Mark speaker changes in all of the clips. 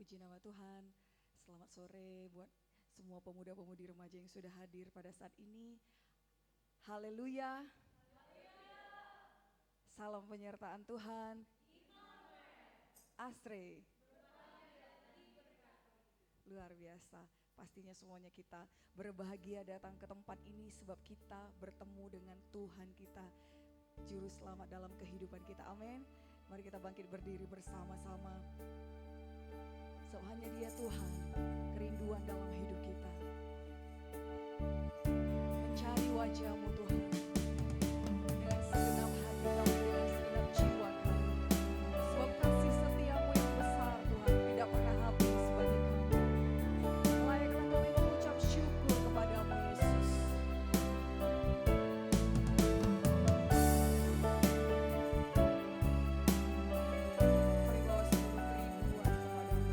Speaker 1: Puji nama Tuhan. Selamat sore buat semua pemuda-pemudi remaja yang sudah hadir pada saat ini. Haleluya. Salam penyertaan Tuhan. Asre. Luar biasa. Pastinya semuanya kita berbahagia datang ke tempat ini sebab kita bertemu dengan Tuhan kita, Juru Selamat dalam kehidupan kita. Amin. Mari kita bangkit berdiri bersama-sama. So, hanya Dia Tuhan, kerinduan dalam hidup kita. Mencari wajah-Mu Tuhan, dengan segenap hati kami, dengan segenap jiwa kami. Sebab kasih setia-Mu yang besar Tuhan, tidak pernah habis bagi kami. Layaklah kami mengucap syukur kepada-Mu Yesus. Mari bawa seluruh kerinduan kepada-Mu Tuhan.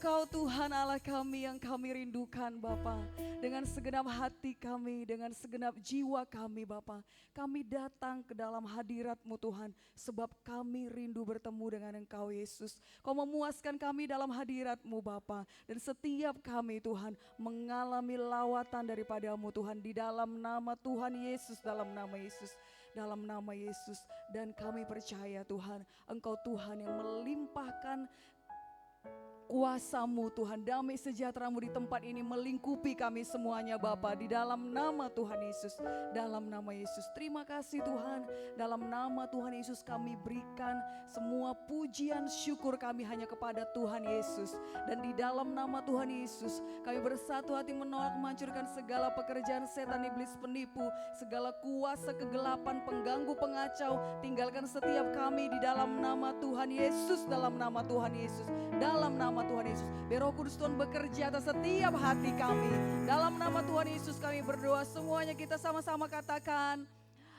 Speaker 1: Engkau Tuhan Allah kami yang kami rindukan Bapa. Dengan segenap hati kami, dengan segenap jiwa kami Bapa. Kami datang ke dalam hadirat-Mu Tuhan. Sebab kami rindu bertemu dengan Engkau Yesus. Kau memuaskan kami dalam hadirat-Mu Bapa. Dan setiap kami Tuhan mengalami lawatan daripada-Mu Tuhan. Di dalam nama Tuhan Yesus, dalam nama Yesus. Dalam nama Yesus. Dan kami percaya Tuhan, Engkau Tuhan yang melimpahkan kuasa-Mu Tuhan, damai sejahtera-Mu di tempat ini melingkupi kami semuanya Bapa, di dalam nama Tuhan Yesus, dalam nama Yesus. Terima kasih Tuhan, dalam nama Tuhan Yesus kami berikan semua pujian syukur kami hanya kepada Tuhan Yesus. Dan di dalam nama Tuhan Yesus kami bersatu hati menolak menghancurkan segala pekerjaan setan, iblis, penipu, segala kuasa kegelapan, pengganggu, pengacau. Tinggalkan setiap kami di dalam nama Tuhan Yesus, dalam nama Tuhan Yesus, dalam nama Tuhan Yesus. Biar Roh Kudus Tuhan bekerja atas setiap hati kami. Dalam nama Tuhan Yesus kami berdoa, semuanya kita sama-sama katakan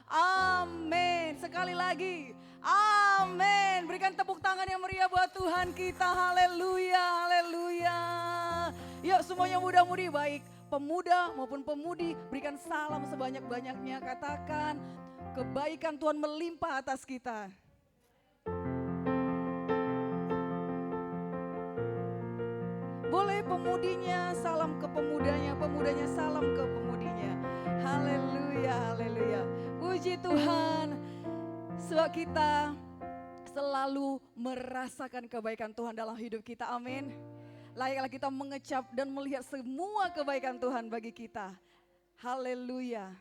Speaker 1: amin. Sekali lagi amin. Berikan tepuk tangan yang meriah buat Tuhan kita. Haleluya, haleluya. Yuk semuanya muda-mudi, baik pemuda maupun pemudi, berikan salam sebanyak-banyaknya. Katakan kebaikan Tuhan melimpah atas kita. Boleh pemudinya salam ke pemudanya, pemudanya salam ke pemudinya. Haleluya, haleluya. Puji Tuhan, sebab kita selalu merasakan kebaikan Tuhan dalam hidup kita. Amin. Layaklah kita mengecap dan melihat semua kebaikan Tuhan bagi kita. Haleluya.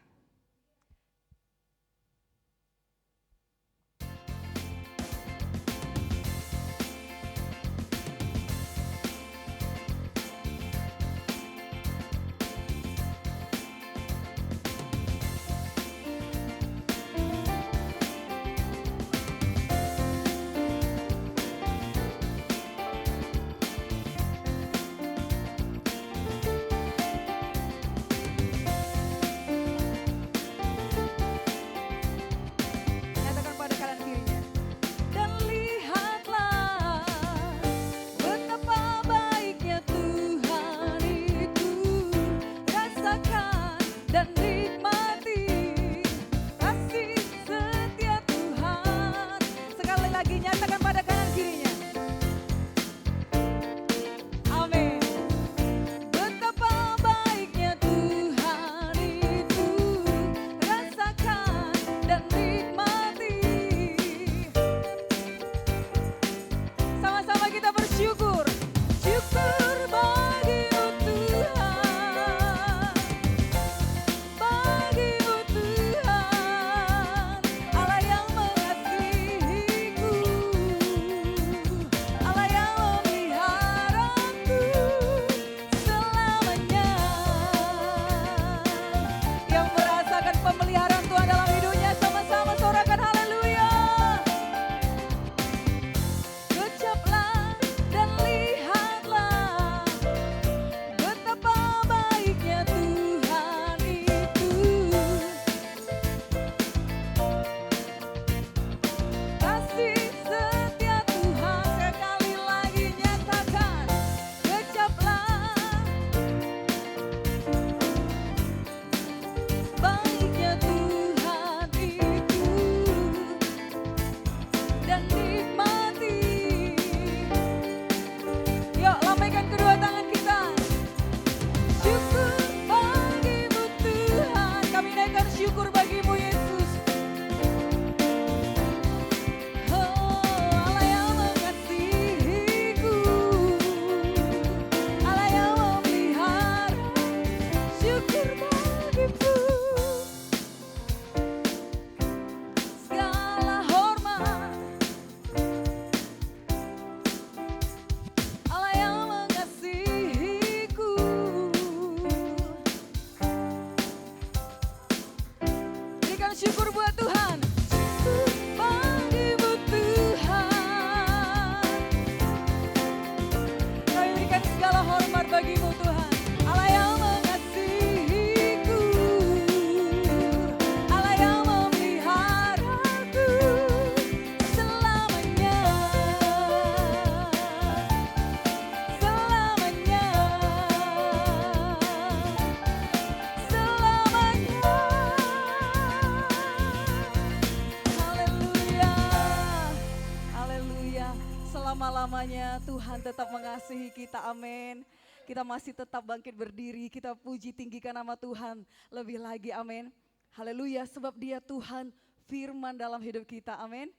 Speaker 1: Tuhan tetap mengasihi kita, amin. Kita masih tetap bangkit berdiri, kita puji tinggikan nama Tuhan lebih lagi, amin. Haleluya, sebab Dia Tuhan firman dalam hidup kita, amin.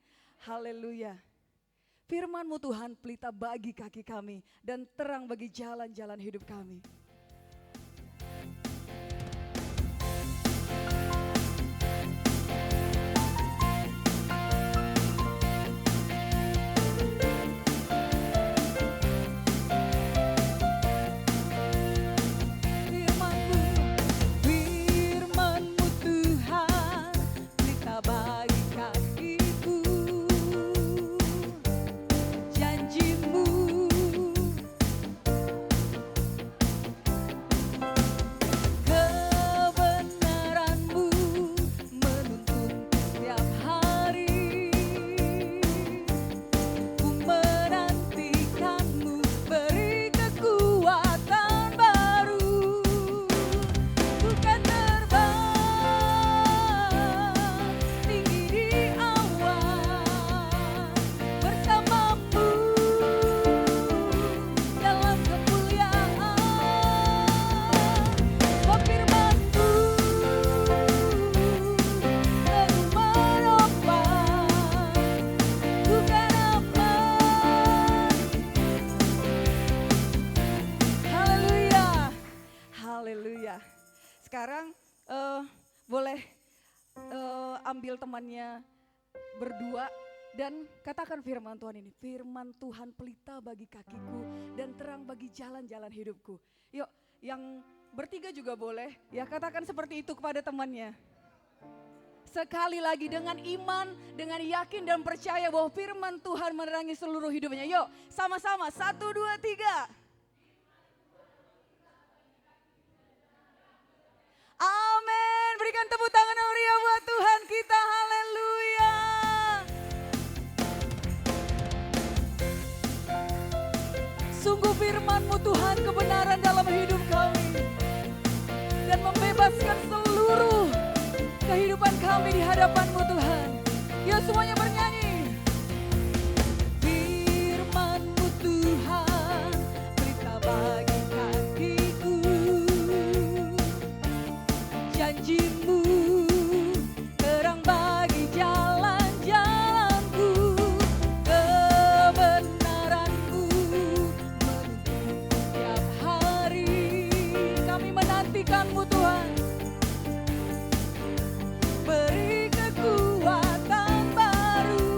Speaker 1: Haleluya. Firman-Mu Tuhan pelita bagi kaki kami dan terang bagi jalan-jalan hidup kami. Sekarang boleh ambil temannya berdua dan katakan firman Tuhan ini. Firman Tuhan pelita bagi kakiku dan terang bagi jalan-jalan hidupku. Yuk, yang bertiga juga boleh ya, katakan seperti itu kepada temannya. Sekali lagi dengan iman, dengan yakin dan percaya bahwa firman Tuhan menerangi seluruh hidupnya. Yuk, sama-sama 1, 2, 3. Amin. Berikan tepuk tangan yang meriah buat Tuhan kita. Haleluya. Sungguh firman-Mu Tuhan kebenaran dalam hidup kami dan membebaskan seluruh kehidupan kami di hadapan-Mu Tuhan. Yuk semuanya bernyanyi. Firman-Mu Tuhan pelita bagi kakiku, janji-Mu terang bagi jalan-jalanku, kebenaran-Mu menuntun setiap hari. Kami menantikan-Mu Tuhan, beri kekuatan baru.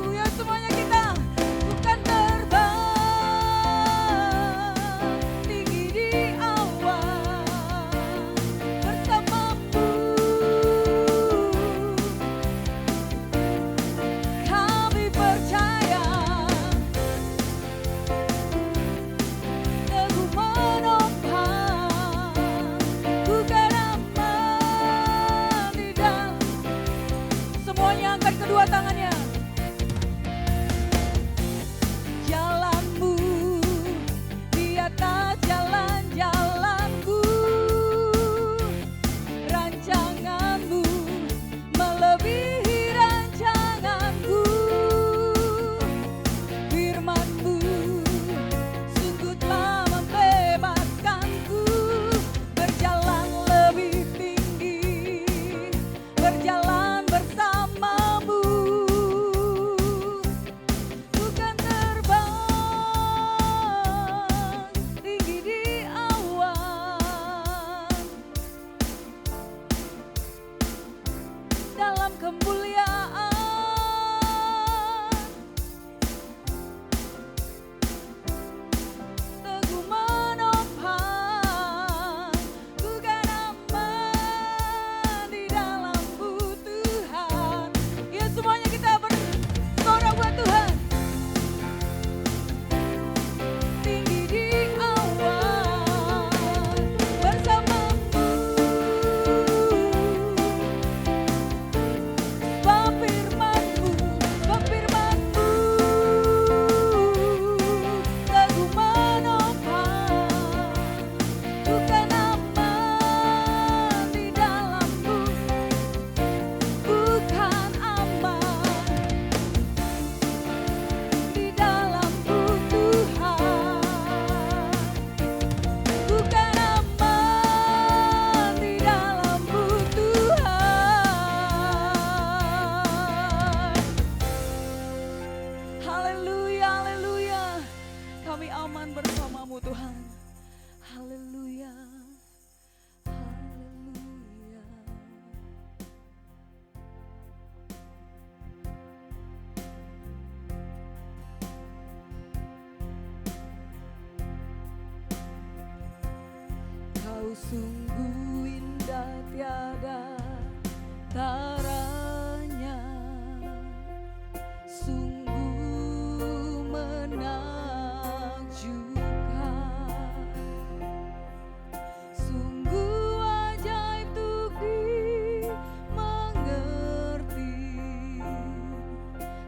Speaker 1: bersamamu Tuhan. Haleluya, haleluya. Kau sungguh indah tiada taranya, sungguh menakjubkan, sungguh ajaib untuk dimengerti,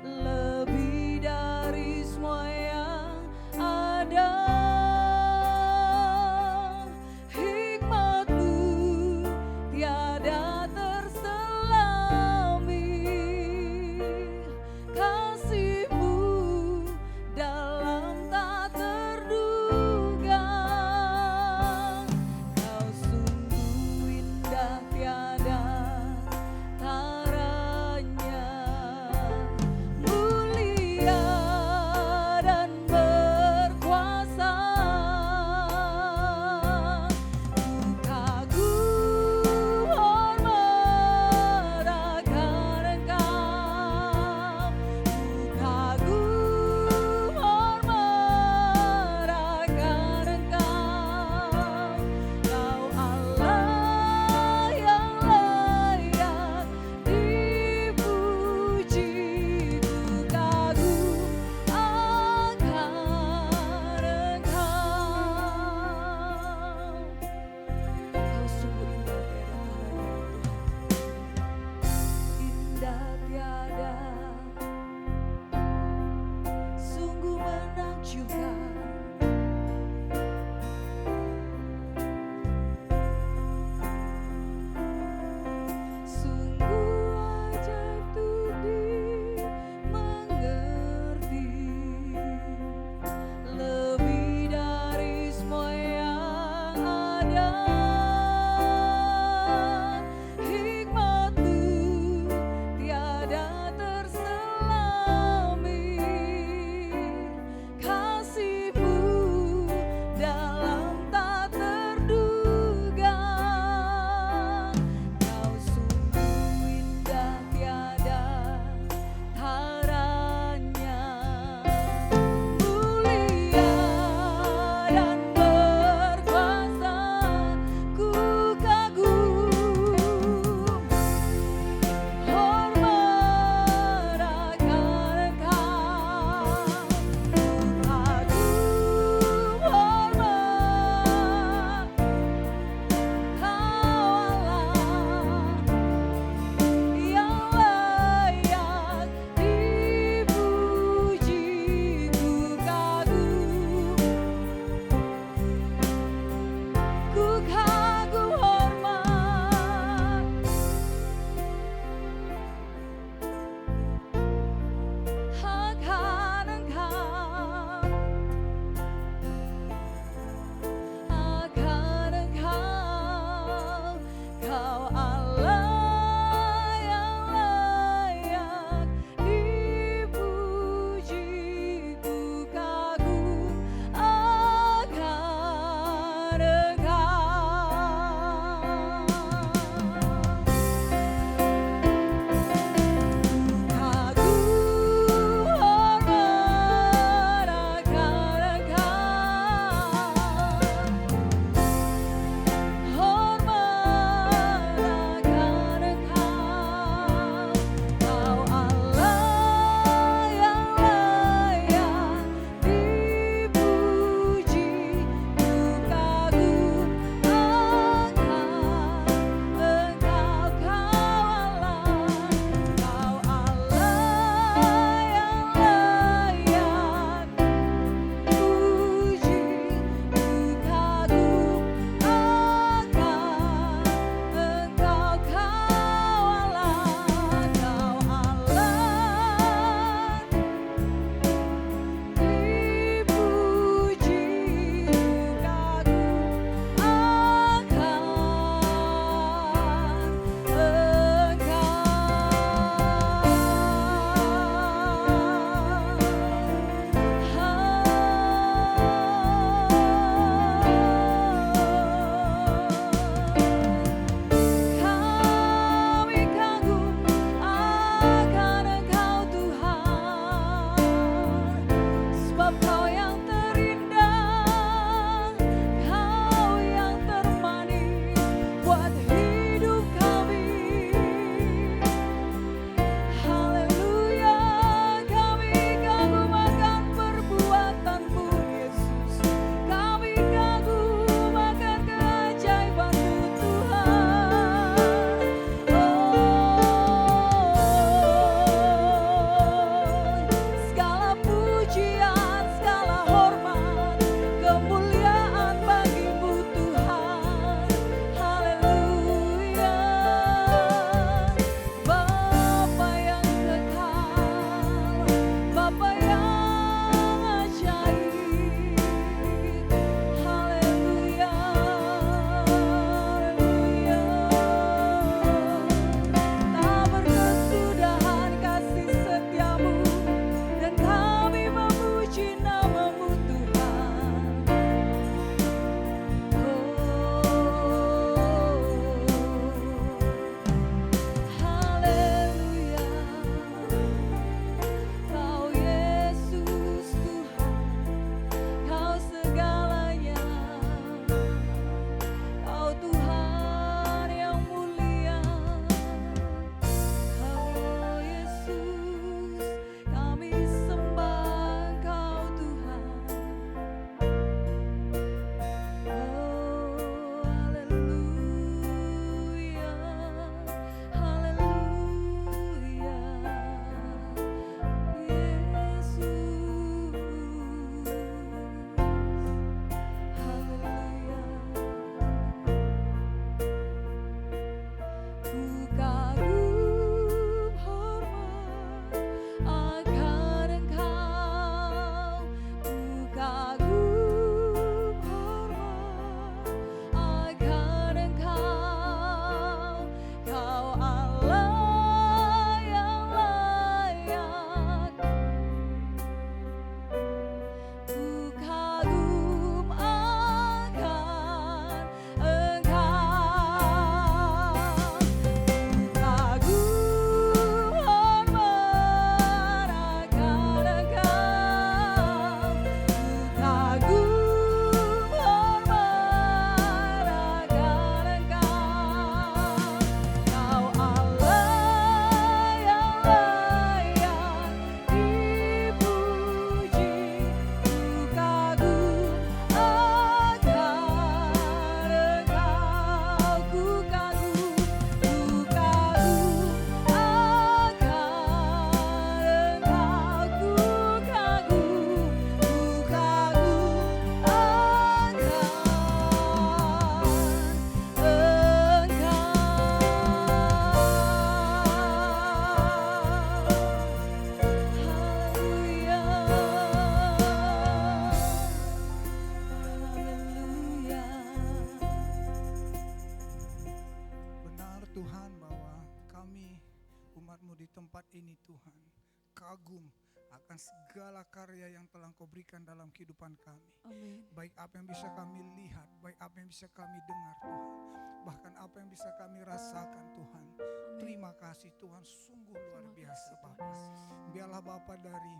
Speaker 1: lebih dari semua yang ada. Hikmatmu tiada tersela.
Speaker 2: tempat ini Tuhan, kagum akan segala karya yang telah Engkau berikan dalam kehidupan kami.
Speaker 1: Amin.
Speaker 2: Baik apa yang bisa kami lihat, baik apa yang bisa kami dengar Tuhan, bahkan apa yang bisa kami rasakan Tuhan. Terima kasih Tuhan, sungguh luar biasa Bapa. Biarlah Bapa dari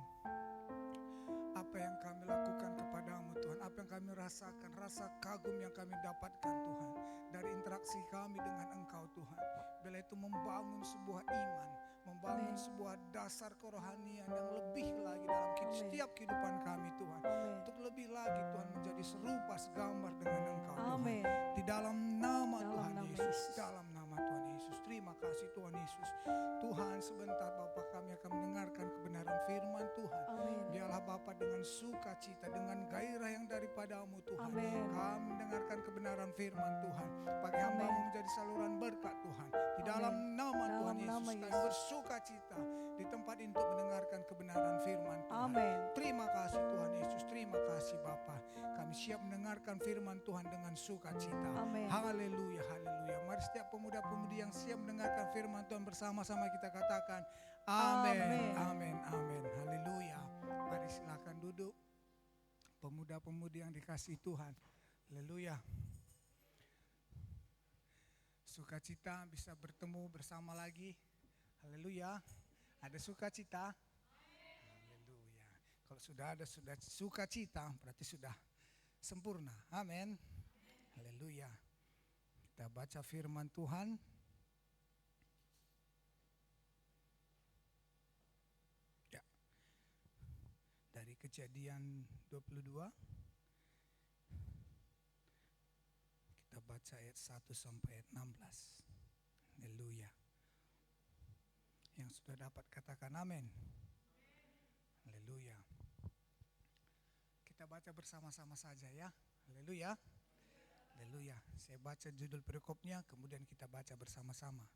Speaker 2: apa yang kami lakukan kepadamu Tuhan, apa yang kami rasakan, rasa kagum yang kami dapatkan Tuhan, dari interaksi kami dengan Engkau Tuhan, bila itu membangun sebuah iman, membangun sebuah dasar kerohanian yang lebih lagi dalam setiap kehidupan kami Tuhan, untuk lebih lagi Tuhan menjadi serupa segambar dengan Engkau Tuhan, di dalam nama Tuhan Yesus, dalam nama Tuhan Yesus. Terima kasih Tuhan Yesus. Tuhan, sebentar Bapa kami akan mendengarkan kebenaran firman Tuhan. Biarlah Bapa dengan sukacita, dengan gairah yang daripadamu Tuhan, kami mendengarkan kebenaran firman Tuhan. Pakai hamba-Mu menjadi saluran berkat Tuhan, di dalam nama Tuhan Yesus. Kami bersukacita di tempat ini untuk mendengarkan kebenaran firman Tuhan. Terima kasih Tuhan Yesus, terima kasih Bapa. Kami siap mendengarkan firman Tuhan dengan sukacita. Haleluya, haleluya. Mari setiap pemuda-pemudi yang siap mendengarkan firman Tuhan bersama-sama kita katakan amin, amin, amin. Haleluya. Mari silakan duduk, pemuda-pemudi yang dikasihi Tuhan. Haleluya. Sukacita bisa bertemu bersama lagi. Haleluya. Ada sukacita? Haleluya. Kalau sudah ada sukacita, berarti sudah sempurna. Amin. Haleluya. Kita baca firman Tuhan. Ya. Dari Kejadian 22. Kita baca ayat 1 sampai ayat 16. Haleluya. Yang sudah dapat katakan amin. Haleluya. Kita baca bersama-sama saja ya. Haleluya. Haleluya. Saya baca judul perikopnya, kemudian kita baca bersama-sama.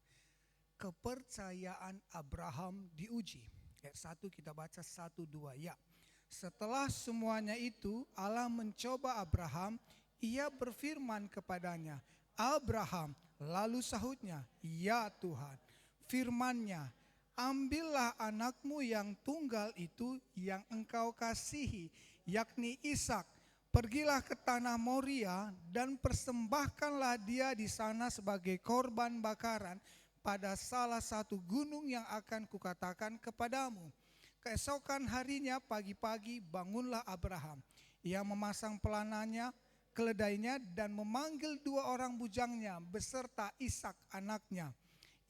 Speaker 2: Kepercayaan Abraham diuji. Ayat 1 kita baca 1, 2 ya. Setelah semuanya itu Allah mencoba Abraham. Ia berfirman kepadanya, Abraham, lalu sahutnya, ya Tuhan. Firman-Nya, ambillah anakmu yang tunggal itu yang engkau kasihi, yakni Ishak. Pergilah ke tanah Moria dan persembahkanlah dia di sana sebagai korban bakaran pada salah satu gunung yang akan kukatakan kepadamu. Keesokan harinya pagi-pagi bangunlah Abraham. Ia memasang pelananya, keledainya dan memanggil 2 orang bujangnya beserta Ishak anaknya.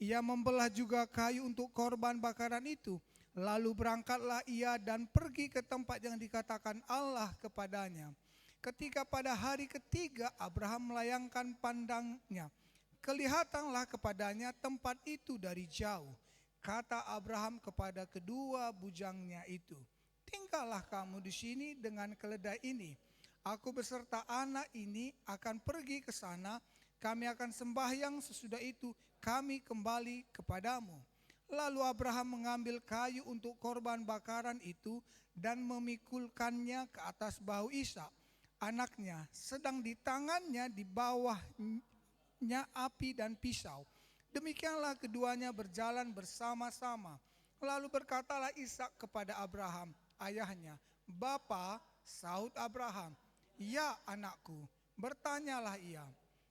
Speaker 2: Ia membelah juga kayu untuk korban bakaran itu. Lalu berangkatlah ia dan pergi ke tempat yang dikatakan Allah kepadanya. Ketika pada hari ketiga Abraham melayangkan pandangnya, kelihatanlah kepadanya tempat itu dari jauh. Kata Abraham kepada kedua bujangnya itu, tinggallah kamu di sini dengan keledai ini. Aku beserta anak ini akan pergi ke sana. Kami akan sembahyang, sesudah itu kami kembali kepadamu. Lalu Abraham mengambil kayu untuk korban bakaran itu dan memikulkannya ke atas bahu Ishak anaknya, sedang di tangannya di bawahnya api dan pisau. Demikianlah keduanya berjalan bersama-sama. Lalu berkatalah Ishak kepada Abraham ayahnya, Bapa, sahut Abraham, ya anakku. Bertanyalah ia,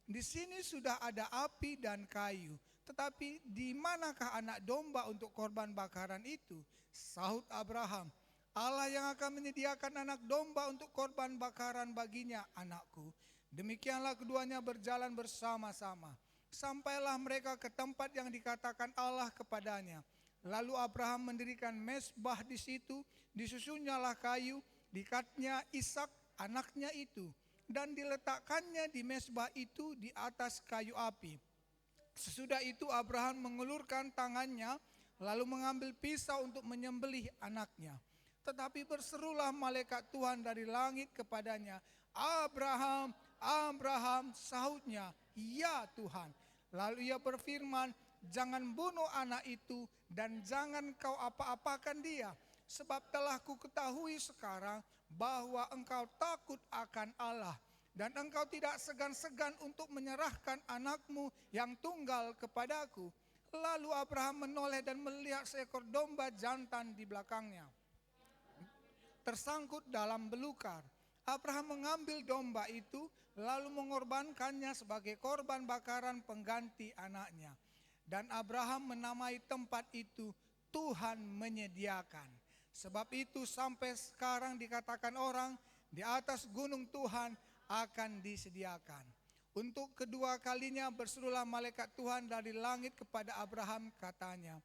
Speaker 2: di sini sudah ada api dan kayu, tetapi di manakah anak domba untuk korban bakaran itu? Sahut Abraham, Allah yang akan menyediakan anak domba untuk korban bakaran baginya, anakku. Demikianlah keduanya berjalan bersama-sama. Sampailah mereka ke tempat yang dikatakan Allah kepadanya. Lalu Abraham mendirikan mezbah di situ, disusunnyalah kayu, dikatnya Ishak anaknya itu, dan diletakkannya di mezbah itu di atas kayu api. Sesudah itu Abraham mengulurkan tangannya, lalu mengambil pisau untuk menyembelih anaknya. Tetapi berserulah malaikat Tuhan dari langit kepadanya, Abraham, Abraham, sahutnya, ya Tuhan. Lalu ia berfirman, jangan bunuh anak itu dan jangan kau apa-apakan dia. Sebab telah ku ketahui sekarang bahwa engkau takut akan Allah. Dan engkau tidak segan-segan untuk menyerahkan anakmu yang tunggal kepadaku. Lalu Abraham menoleh dan melihat seekor domba jantan di belakangnya, tersangkut dalam belukar. Abraham mengambil domba itu lalu mengorbankannya sebagai korban bakaran pengganti anaknya. Dan Abraham menamai tempat itu Tuhan menyediakan. Sebab itu sampai sekarang dikatakan orang, di atas gunung Tuhan akan disediakan. Untuk kedua kalinya berserulah malaikat Tuhan dari langit kepada Abraham, katanya,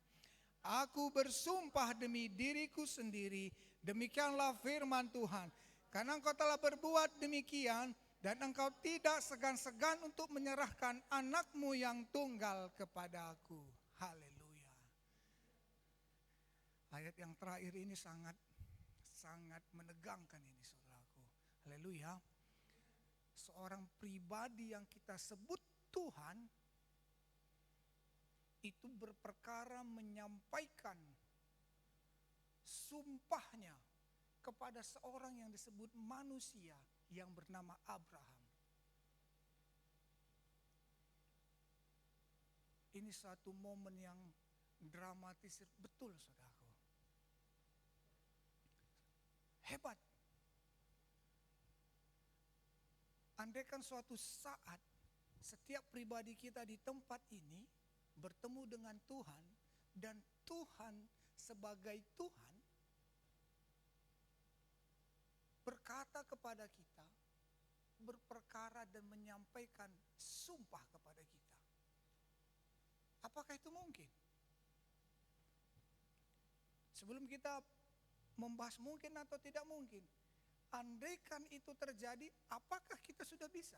Speaker 2: aku bersumpah demi diriku sendiri, demikianlah firman Tuhan, karena engkau telah berbuat demikian, dan engkau tidak segan-segan untuk menyerahkan anakmu yang tunggal kepada aku. Haleluya. Ayat yang terakhir ini sangat menegangkan ini, saudaraku. Haleluya. Seorang pribadi yang kita sebut Tuhan itu berperkara menyampaikan sumpahnya kepada seorang yang disebut manusia yang bernama Abraham. Ini satu momen yang dramatis betul, saudaraku. Hebat. Andaikan suatu saat setiap pribadi kita di tempat ini bertemu dengan Tuhan, dan Tuhan sebagai Tuhan berkata kepada kita, berperkara dan menyampaikan sumpah kepada kita. Apakah itu mungkin? Sebelum kita membahas mungkin atau tidak mungkin, andaikan itu terjadi, apakah kita sudah bisa?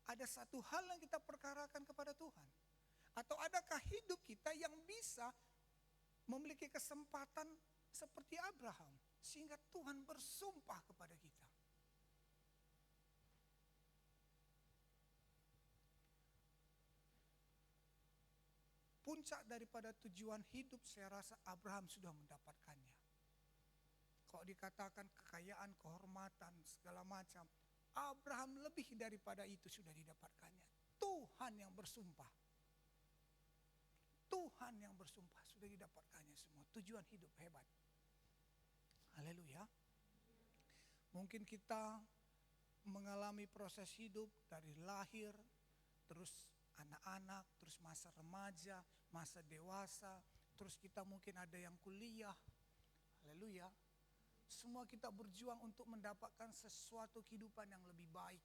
Speaker 2: Ada satu hal yang kita perkarakan kepada Tuhan? Atau adakah hidup kita yang bisa memiliki kesempatan seperti Abraham, sehingga Tuhan bersumpah kepada kita? Puncak daripada tujuan hidup saya rasa Abraham sudah mendapatkannya. Kalau dikatakan kekayaan, kehormatan, segala macam, Abraham lebih daripada itu sudah didapatkannya. Tuhan yang bersumpah. Tuhan yang bersumpah sudah didapatkannya semua. Tujuan hidup hebat. Haleluya. Mungkin kita mengalami proses hidup dari lahir, terus anak-anak, terus masa remaja, masa dewasa, terus kita mungkin ada yang kuliah. Haleluya. Semua kita berjuang untuk mendapatkan sesuatu kehidupan yang lebih baik.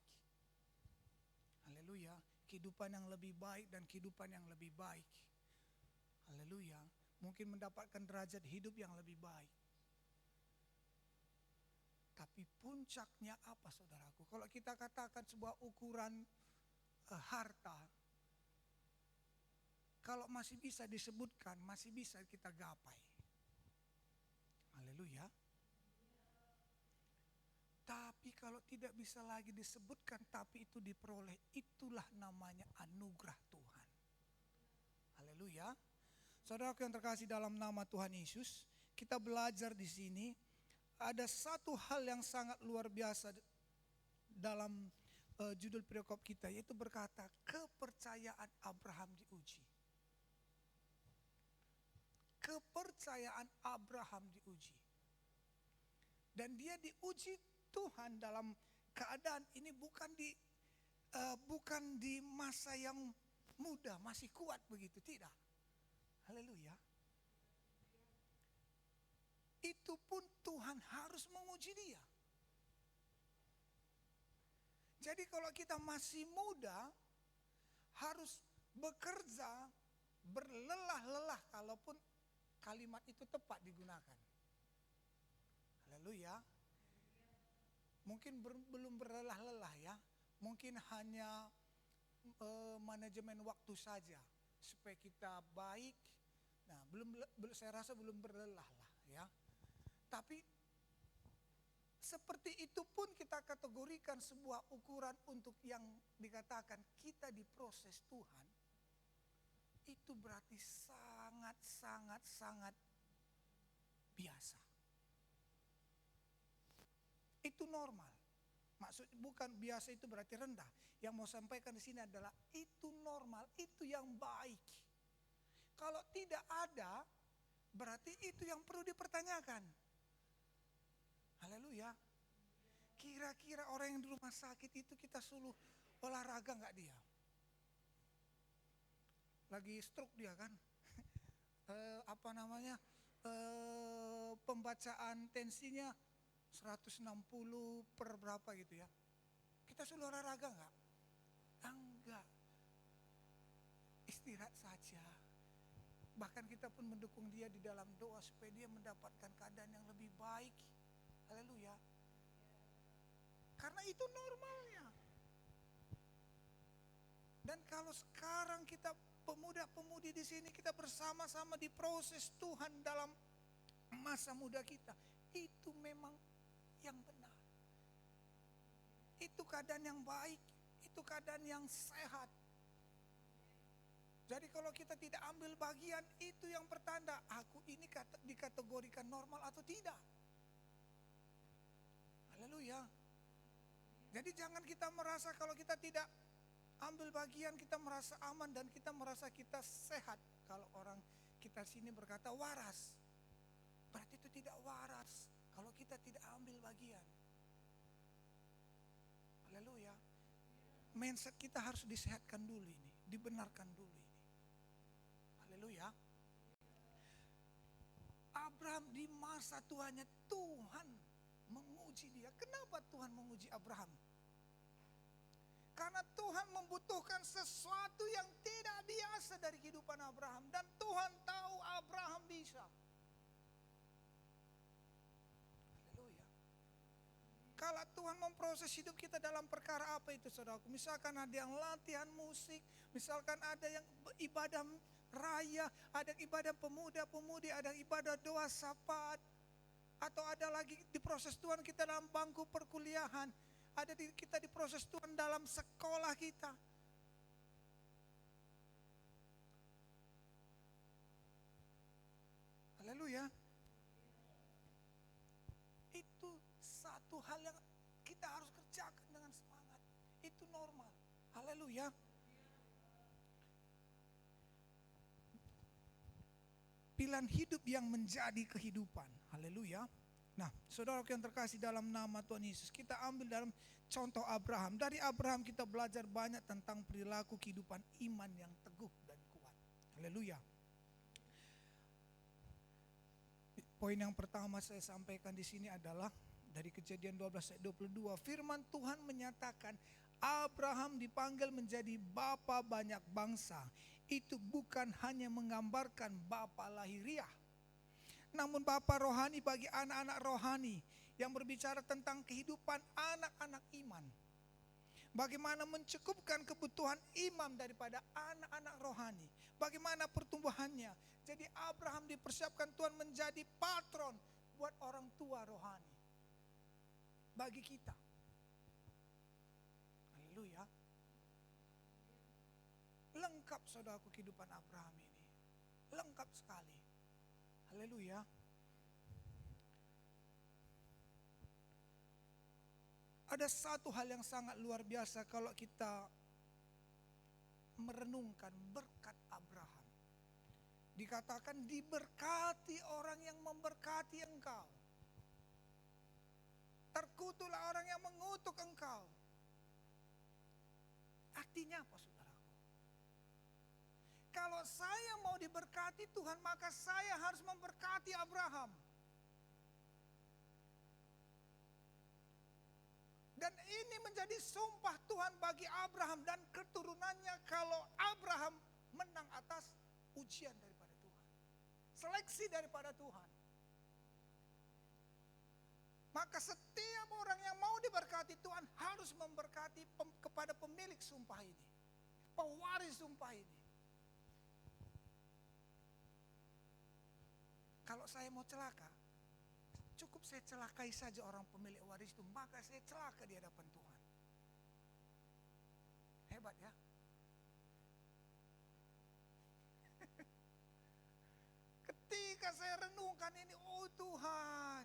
Speaker 2: Haleluya. Kehidupan yang lebih baik dan kehidupan yang lebih baik. Haleluya. Mungkin mendapatkan derajat hidup yang lebih baik. Tapi puncaknya apa, saudaraku? Kalau kita katakan sebuah ukuran harta, kalau masih bisa disebutkan, masih bisa kita gapai. Haleluya. Tapi kalau tidak bisa lagi disebutkan, tapi itu diperoleh, itulah namanya anugerah Tuhan. Haleluya. Saudaraku yang terkasih dalam nama Tuhan Yesus, kita belajar di sini ada satu hal yang sangat luar biasa dalam judul perikop kita, yaitu berkata kepercayaan Abraham diuji. Kepercayaan Abraham diuji. Dan dia diuji Tuhan dalam keadaan ini bukan di masa yang muda, masih kuat begitu, tidak. Haleluya. Itu pun Tuhan harus menguji dia. Jadi kalau kita masih muda, harus bekerja, berlelah-lelah, kalaupun kalimat itu tepat digunakan. Haleluya. Mungkin belum berlelah-lelah ya. Mungkin hanya manajemen waktu saja supaya kita baik. Nah, saya rasa belum berlelah lah ya. Tapi seperti itu pun kita kategorikan sebuah ukuran untuk yang dikatakan kita diproses Tuhan. Itu berarti sangat biasa. Itu normal. Maksud bukan biasa itu berarti rendah. Yang mau sampaikan di sini adalah itu normal, itu yang baik. Kalau tidak ada, berarti itu yang perlu dipertanyakan. Haleluya. Kira-kira orang yang di rumah sakit itu kita suruh olahraga nggak dia? Lagi stroke dia kan? Pembacaan tensinya 160 per berapa gitu ya. Kita suruh olahraga enggak? Enggak. Istirahat saja. Bahkan kita pun mendukung dia di dalam doa supaya dia mendapatkan keadaan yang lebih baik. Haleluya. Karena itu normalnya. Dan kalau sekarang kita pemuda-pemudi di sini kita bersama-sama diproses Tuhan dalam masa muda kita, itu memang yang benar. Itu keadaan yang baik, itu keadaan yang sehat. Jadi kalau kita tidak ambil bagian, itu yang pertanda aku ini dikategorikan normal atau tidak. Haleluya. Jadi jangan kita merasa kalau kita tidak ambil bagian kita merasa aman dan kita merasa kita sehat. Kalau orang kita sini berkata waras, berarti itu tidak waras kalau kita tidak ambil bagian. Haleluya. Mindset kita harus disehatkan dulu ini, dibenarkan dulu ini. Haleluya. Abraham di masa tuanya Tuhan menguji dia. Kenapa Tuhan menguji Abraham? Karena Tuhan membutuhkan sesuatu yang tidak biasa dari kehidupan Abraham. Dan Tuhan tahu Abraham bisa. Haleluya. Kalau Tuhan memproses hidup kita dalam perkara apa itu saudaraku? Misalkan ada yang latihan musik. Misalkan ada yang ibadah raya. Ada yang ibadah pemuda-pemudi. Ada yang ibadah doa syafaat. Atau ada lagi diproses Tuhan kita dalam bangku perkuliahan. Ada kita diproses Tuhan dalam sekolah kita. Haleluya. Itu satu hal yang kita harus kerjakan dengan semangat. Itu normal. Haleluya. Pilihan hidup yang menjadi kehidupan. Haleluya. Nah, saudaraku yang terkasih dalam nama Tuhan Yesus, kita ambil dalam contoh Abraham. Dari Abraham kita belajar banyak tentang perilaku kehidupan iman yang teguh dan kuat. Haleluya. Poin yang pertama saya sampaikan di sini adalah dari Kejadian 12 ayat 22. Firman Tuhan menyatakan Abraham dipanggil menjadi bapa banyak bangsa. Itu bukan hanya menggambarkan bapa lahiriah, namun bapa rohani bagi anak-anak rohani yang berbicara tentang kehidupan anak-anak iman. Bagaimana mencukupkan kebutuhan iman daripada anak-anak rohani. Bagaimana pertumbuhannya. Jadi Abraham dipersiapkan Tuhan menjadi patron buat orang tua rohani. Bagi kita. Haleluya. Lengkap saudaraku kehidupan Abraham ini. Lengkap sekali. Haleluya. Ada satu hal yang sangat luar biasa kalau kita merenungkan berkat Abraham. Dikatakan diberkati orang yang memberkati engkau. Terkutuklah orang yang mengutuk engkau. Artinya apa saudaraku? Kalau saya mau diberkati Tuhan, maka saya harus memberkati Abraham. Dan ini menjadi sumpah Tuhan bagi Abraham dan keturunannya kalau Abraham menang atas ujian daripada Tuhan. Seleksi daripada Tuhan. Maka setiap orang yang mau diberkati Tuhan harus memberkati kepada pemilik sumpah ini. Pewaris sumpah ini. Kalau saya mau celaka, cukup saya celakai saja orang pemilik waris itu, maka saya celaka di hadapan Tuhan. Hebat ya. Ketika saya renungkan ini, oh Tuhan,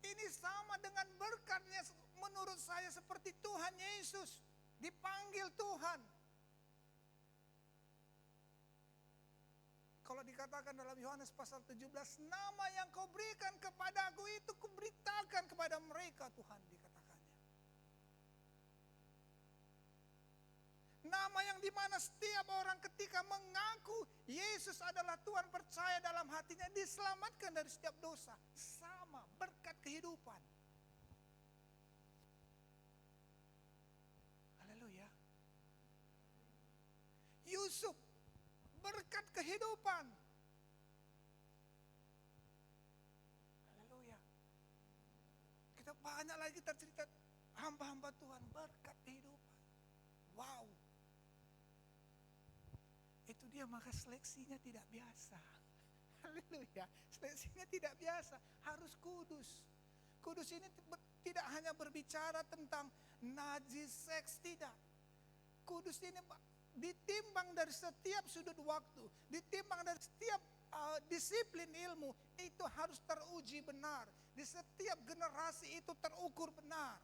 Speaker 2: ini sama dengan berkatnya menurut saya seperti Tuhan Yesus dipanggil Tuhan. dikatakan dalam Yohanes pasal 17, nama yang kau berikan kepadaku itu kuberitakan kepada mereka, Tuhan dikatakannya. Nama yang dimana setiap orang ketika mengaku Yesus adalah Tuhan, percaya dalam hatinya, diselamatkan dari setiap dosa. Sama, berkat kehidupan. Haleluya. Yusuf, berkat kehidupan. Haleluya. Kita banyak lagi cerita hamba-hamba Tuhan berkat kehidupan. Wow. Itu dia, maka seleksinya tidak biasa. Haleluya. Seleksinya tidak biasa, harus kudus. Kudus ini tidak hanya berbicara tentang najis, seks, tidak. Kudus ini ditimbang dari setiap sudut waktu, ditimbang dari setiap disiplin ilmu, itu harus teruji benar. Di setiap generasi itu terukur benar.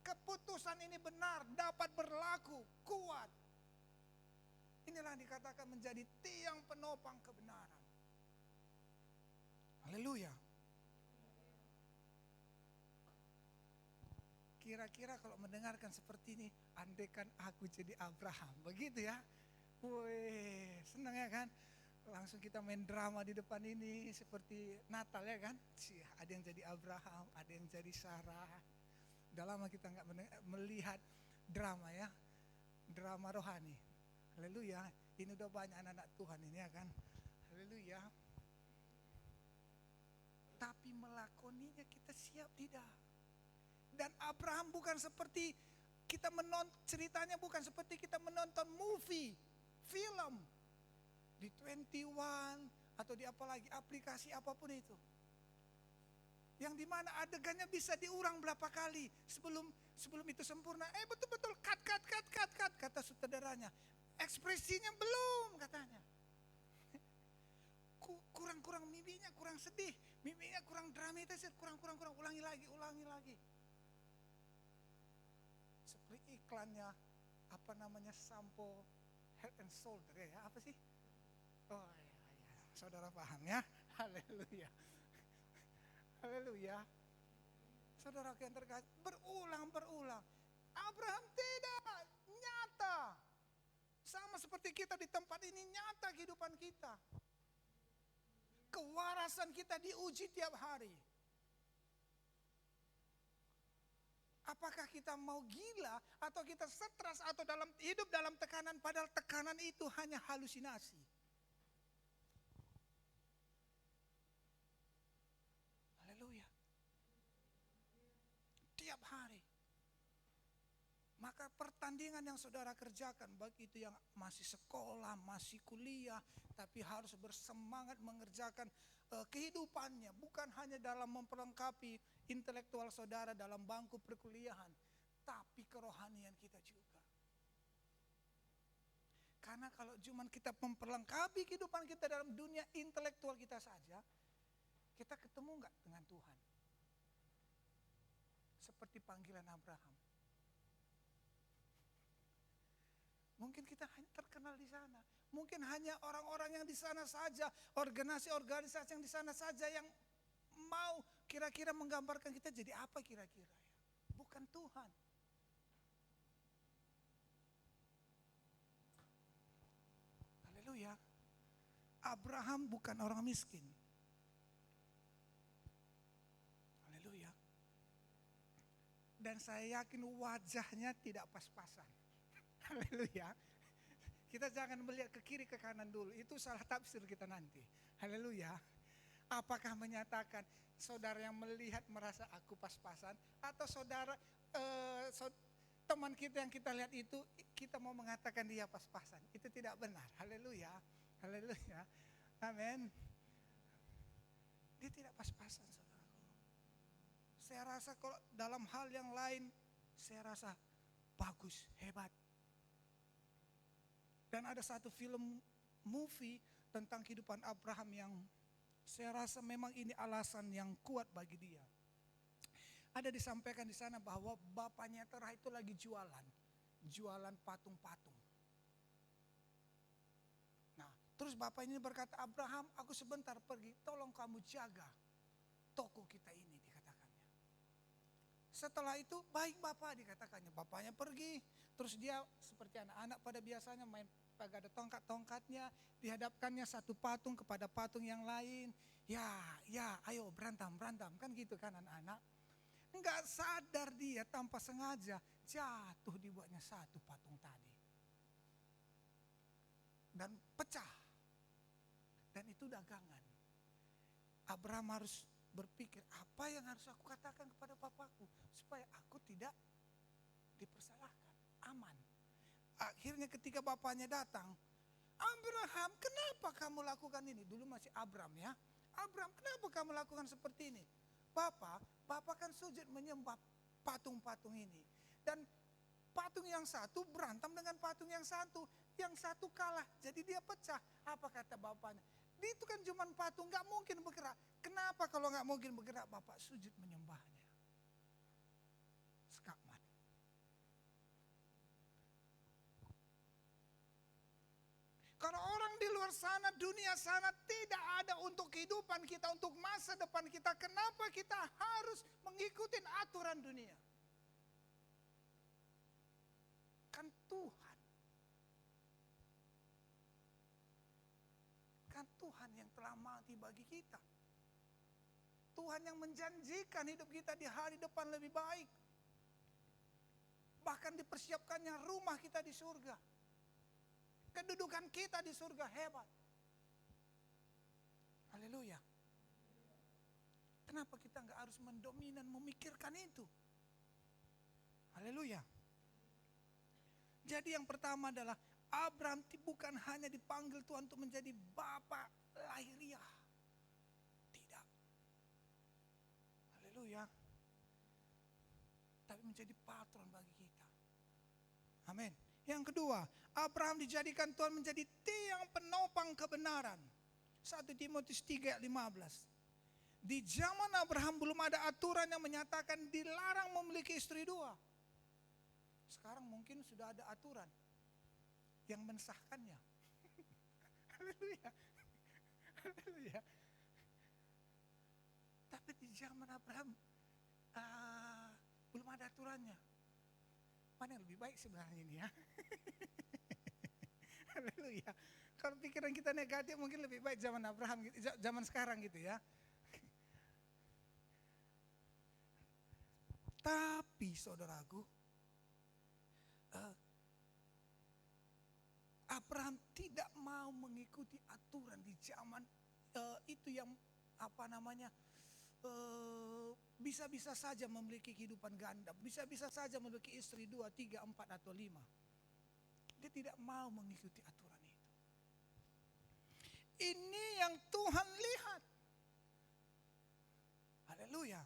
Speaker 2: Keputusan ini benar, dapat berlaku, kuat. Inilah yang dikatakan menjadi tiang penopang kebenaran. Haleluya. Kira-kira kalau mendengarkan seperti ini, andaikan aku jadi Abraham, begitu ya. Wih, senang ya kan? Langsung kita main drama di depan ini seperti Natal ya kan? Ada yang jadi Abraham, ada yang jadi Sarah. Udah lama kita nggak melihat drama ya, drama rohani. Haleluya, ini udah banyak anak-anak Tuhan ini ya kan? Haleluya. Tapi melakoninya kita siap tidak? Dan Abraham bukan seperti kita menonton, ceritanya bukan seperti kita menonton movie, film di 21 atau di apalagi aplikasi apapun itu. Yang dimana adegannya bisa diulang berapa kali sebelum itu sempurna. Betul-betul cut kata sutradaranya. Ekspresinya belum katanya. Kurang mimpinya, kurang sedih, mimpinya kurang dramatis, kurang ulangi lagi. Seperti iklannya sampo Head and Shoulder ya, apa sih? Oh ya, saudara paham ya? Haleluya. Haleluya. Saudara yang terkasih, berulang. Abraham tidak, nyata. Sama seperti kita di tempat ini, nyata kehidupan kita. Kewarasan kita diuji tiap hari. Apakah kita mau gila atau kita stres atau hidup dalam tekanan, padahal tekanan itu hanya halusinasi. Haleluya. Tiap hari. Maka pertandingan yang saudara kerjakan, baik itu yang masih sekolah, masih kuliah, tapi harus bersemangat mengerjakan kehidupannya. Bukan hanya dalam memperlengkapi intelektual saudara dalam bangku perkuliahan, tapi kerohanian kita juga. Karena kalau cuma kita memperlengkapi kehidupan kita dalam dunia intelektual kita saja, kita ketemu enggak dengan Tuhan? Seperti panggilan Abraham. Mungkin kita hanya terkenal di sana. Mungkin hanya orang-orang yang di sana saja, organisasi-organisasi yang di sana saja yang mau kira-kira menggambarkan kita jadi apa kira-kira ya. Bukan Tuhan. Haleluya. Abraham bukan orang miskin. Haleluya. Dan saya yakin wajahnya tidak pas-pasan. Haleluya. Kita jangan melihat ke kiri ke kanan dulu. Itu salah tafsir kita nanti. Haleluya. Apakah menyatakan saudara yang melihat merasa aku pas-pasan, atau saudara teman kita yang kita lihat itu kita mau mengatakan dia pas-pasan? Itu tidak benar. Haleluya. Haleluya. Amin. Dia tidak pas-pasan, saudaraku. Saya rasa kalau dalam hal yang lain, saya rasa bagus, hebat. Dan ada satu film movie tentang kehidupan Abraham yang saya rasa memang ini alasan yang kuat bagi dia. Ada disampaikan di sana bahwa bapaknya Terah itu lagi jualan patung-patung. Nah, Terus bapak ini berkata, Abraham, aku sebentar pergi, tolong kamu jaga toko kita ini, dikatakannya. Setelah itu baik bapak, dikatakannya. Bapaknya pergi, terus dia seperti anak-anak pada biasanya main pakai ada tongkat-tongkatnya, dihadapkannya satu patung kepada patung yang lain. Ya, ayo berantem, kan gitu kan anak-anak. Enggak sadar dia tanpa sengaja jatuh dibuatnya satu patung tadi. Dan pecah. Dan itu dagangan. Abraham harus berpikir, apa yang harus aku katakan kepada bapakku supaya aku tidak dipersalahkan, aman. Akhirnya ketika bapaknya datang, Abraham, kenapa kamu lakukan ini? Dulu masih Abram ya. Abram, kenapa kamu lakukan seperti ini? Bapak kan sujud menyembah patung-patung ini. Dan patung yang satu berantem dengan patung yang satu kalah, jadi dia pecah. Apa kata bapaknya? Itu kan cuma patung, gak mungkin bergerak. Kenapa kalau gak mungkin bergerak, bapak sujud menyembahnya? Skakmat. Kalau orang di luar sana, dunia sana tidak ada untuk kehidupan kita, untuk masa depan kita. Kenapa kita harus mengikuti aturan dunia? Kan Tuhan yang telah mati bagi kita. Tuhan yang menjanjikan hidup kita di hari depan lebih baik. Bahkan dipersiapkannya rumah kita di surga. Kedudukan kita di surga hebat. Haleluya. Kenapa kita nggak harus mendominan memikirkan itu? Haleluya. Jadi yang pertama adalah Abraham bukan hanya dipanggil Tuhan untuk menjadi bapak lahiriah. Tidak. Haleluya. Tapi menjadi patron bagi kita. Amin. Yang kedua, Abraham dijadikan Tuhan menjadi tiang penopang kebenaran. 1 Timotius 3 ayat 15. Di zaman Abraham belum ada aturan yang menyatakan dilarang memiliki istri dua. Sekarang mungkin sudah ada aturan yang mensahkannya. Haleluya. Haleluya. Tapi di zaman Abraham belum ada aturannya. Mana yang lebih baik sebenarnya ini ya? Haleluya. Kalau pikiran kita negatif mungkin lebih baik zaman Abraham, zaman sekarang gitu ya. Tapi saudaraku, Abraham tidak mau mengikuti aturan di zaman itu yang bisa-bisa saja memiliki kehidupan ganda, bisa-bisa saja memiliki istri 2, 3, 4 atau 5. Dia tidak mau mengikuti aturan itu. Ini yang Tuhan lihat. Haleluya.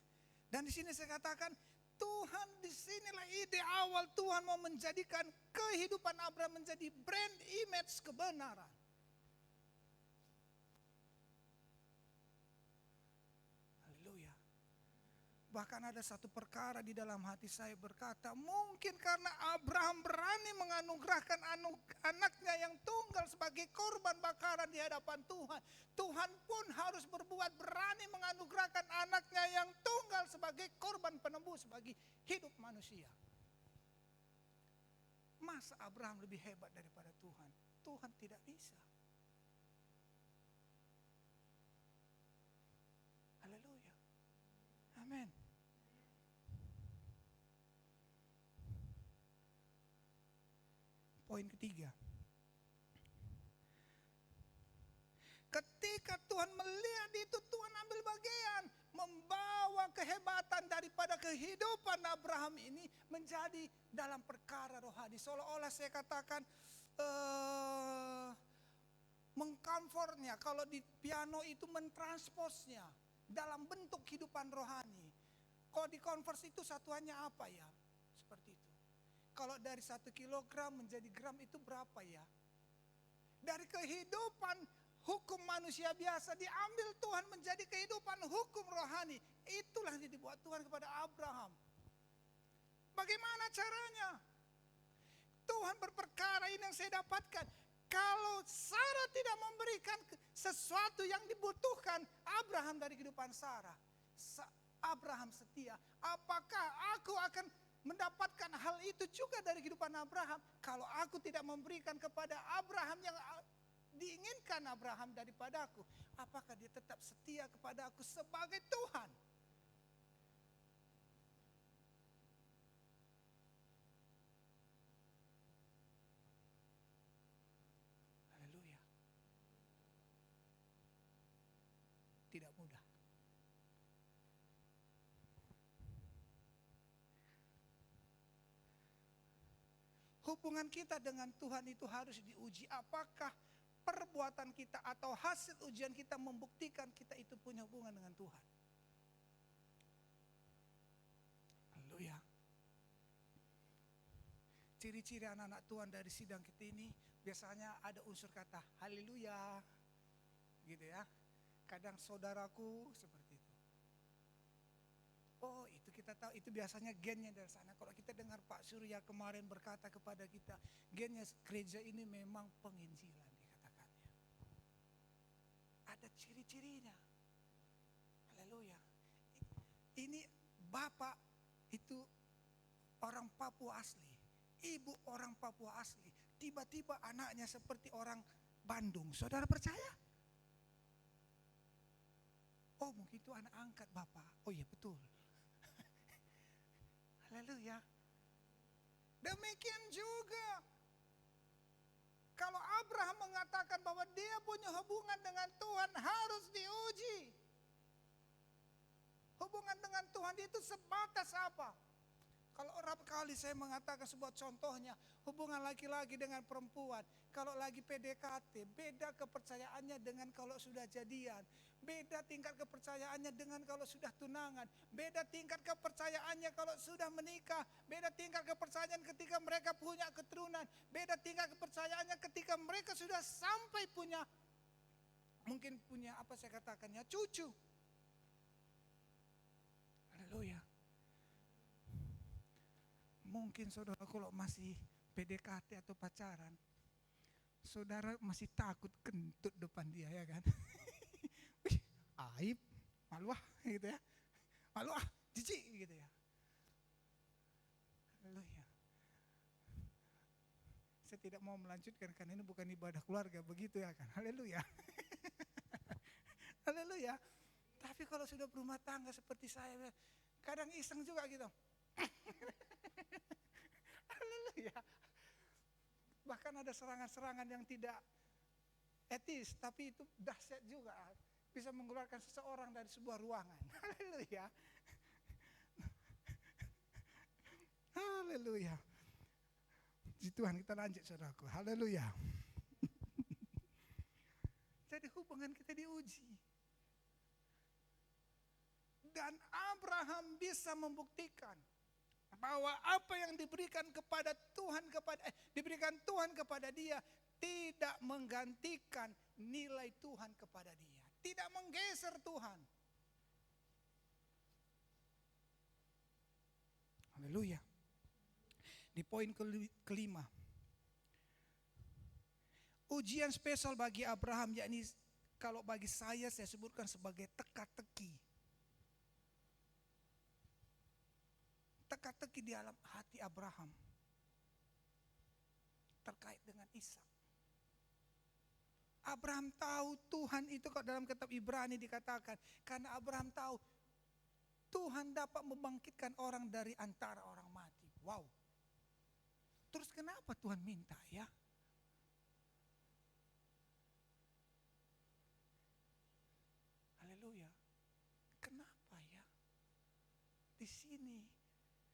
Speaker 2: Dan di sini saya katakan Tuhan, disinilah ide awal Tuhan mau menjadikan kehidupan Abraham menjadi brand image kebenaran. Haleluya. Bahkan ada satu perkara di dalam hati saya berkata, mungkin karena Abraham berani menganugerahkan anaknya yang tunggal sebagai korban bakaran di hadapan Tuhan. Tuhan pun harus berani menganugerahkan anaknya yang tunggal sebagai korban penebus bagi hidup manusia. Masa Abraham lebih hebat daripada Tuhan? Tuhan tidak bisa. Haleluya. Amin. Poin ketiga. Ketika Tuhan melihat itu, Tuhan ambil bagian, membawa kehebatan daripada kehidupan Abraham ini menjadi dalam perkara rohani. Seolah-olah saya katakan mengkomfortnya, kalau di piano itu mentransposnya dalam bentuk kehidupan rohani. Kalau di converse itu satuannya apa ya? Seperti itu. Kalau dari 1 kilogram menjadi gram itu berapa ya? Dari kehidupan hukum manusia biasa diambil Tuhan menjadi kehidupan hukum rohani. Itulah yang dibuat Tuhan kepada Abraham. Bagaimana caranya? Tuhan berperkara ini yang saya dapatkan. Kalau Sarah tidak memberikan sesuatu yang dibutuhkan Abraham dari kehidupan Sarah, Abraham setia. Apakah aku akan mendapatkan hal itu juga dari kehidupan Abraham? Kalau aku tidak memberikan kepada Abraham yang diinginkan Abraham daripadaku, apakah dia tetap setia kepada aku sebagai Tuhan? Haleluya. Tidak mudah. Hubungan kita dengan Tuhan itu harus diuji. Apakah perbuatan kita atau hasil ujian kita membuktikan kita itu punya hubungan dengan Tuhan? Haleluya. Ciri-ciri anak-anak Tuhan dari sidang kita ini biasanya ada unsur kata haleluya, gitu ya. Kadang saudaraku seperti itu. Oh, itu kita tahu, itu biasanya gennya dari sana. Kalau kita dengar Pak Surya kemarin berkata kepada kita, gennya gereja ini memang penginjilan dikatakannya. Ada ciri-cirinya. Haleluya. Ini bapak itu orang Papua asli, ibu orang Papua asli. Tiba-tiba anaknya seperti orang Bandung. Saudara percaya? Oh, mungkin itu anak angkat bapak. Oh iya betul. Haleluya. Demikian juga kalau Abraham mengatakan bahwa dia punya hubungan dengan Tuhan harus diuji. Hubungan dengan Tuhan itu sebatas apa? Kalau orang kali saya mengatakan sebuah contohnya, hubungan laki-laki dengan perempuan. Kalau lagi PDKT, beda kepercayaannya dengan kalau sudah jadian. Beda tingkat kepercayaannya dengan kalau sudah tunangan. Beda tingkat kepercayaannya kalau sudah menikah. Beda tingkat kepercayaan ketika mereka punya keturunan. Beda tingkat kepercayaannya ketika mereka sudah sampai punya, mungkin punya apa saya katakannya, cucu. Haleluya. Mungkin saudara kalau masih PDKT atau pacaran, saudara masih takut kentut depan dia, ya kan? Wih, aib, malu gitu ya. Malu jijik gitu ya. Haleluya. Saya tidak mau melanjutkan karena ini bukan ibadah keluarga, begitu ya kan. Haleluya. Haleluya. Tapi kalau sudah berumah tangga seperti saya, kadang iseng juga gitu. Haleluya. Bahkan ada serangan-serangan yang tidak etis, tapi itu dahsyat juga. Bisa mengeluarkan seseorang dari sebuah ruangan. Haleluya. Haleluya. Puji Tuhan, kita lanjut saudaraku. Haleluya. Jadi hubungan kita diuji. Dan Abraham bisa membuktikan bahwa apa yang diberikan kepada Tuhan diberikan Tuhan kepada dia tidak menggantikan nilai Tuhan kepada dia, tidak menggeser Tuhan. Haleluya. Di poin kelima, ujian spesial bagi Abraham, yakni kalau bagi saya sebutkan sebagai teka-teki. Teka-teki di dalam hati Abraham terkait dengan Ishak. Abraham tahu Tuhan itu, kalau dalam kitab Ibrani dikatakan, karena Abraham tahu Tuhan dapat membangkitkan orang dari antara orang mati. Wow. Terus kenapa Tuhan minta ya? Haleluya. Kenapa ya? Di sini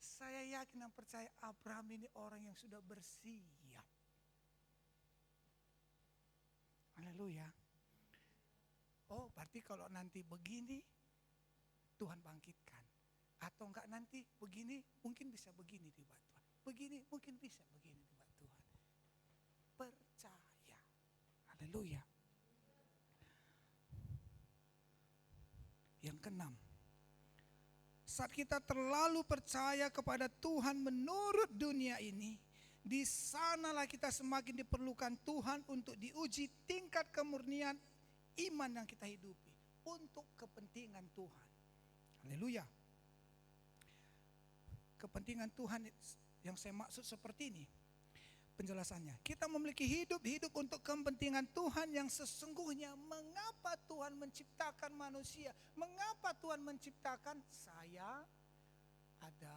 Speaker 2: saya yakin dan percaya Abraham ini orang yang sudah bersiap. Haleluya. Oh, berarti kalau nanti begini Tuhan bangkitkan. Atau enggak nanti begini, mungkin bisa begini dibuat Tuhan. Begini, mungkin bisa begini dibuat Tuhan. Percaya. Haleluya. Yang keenam, saat kita terlalu percaya kepada Tuhan menurut dunia ini, Di sanalah kita semakin diperlukan Tuhan untuk diuji tingkat kemurnian iman yang kita hidupi untuk kepentingan Tuhan. Haleluya. Kepentingan Tuhan yang saya maksud seperti ini penjelasannya. Kita memiliki hidup untuk kepentingan Tuhan yang sesungguhnya. Mengapa Tuhan menciptakan manusia? Mengapa Tuhan menciptakan saya, ada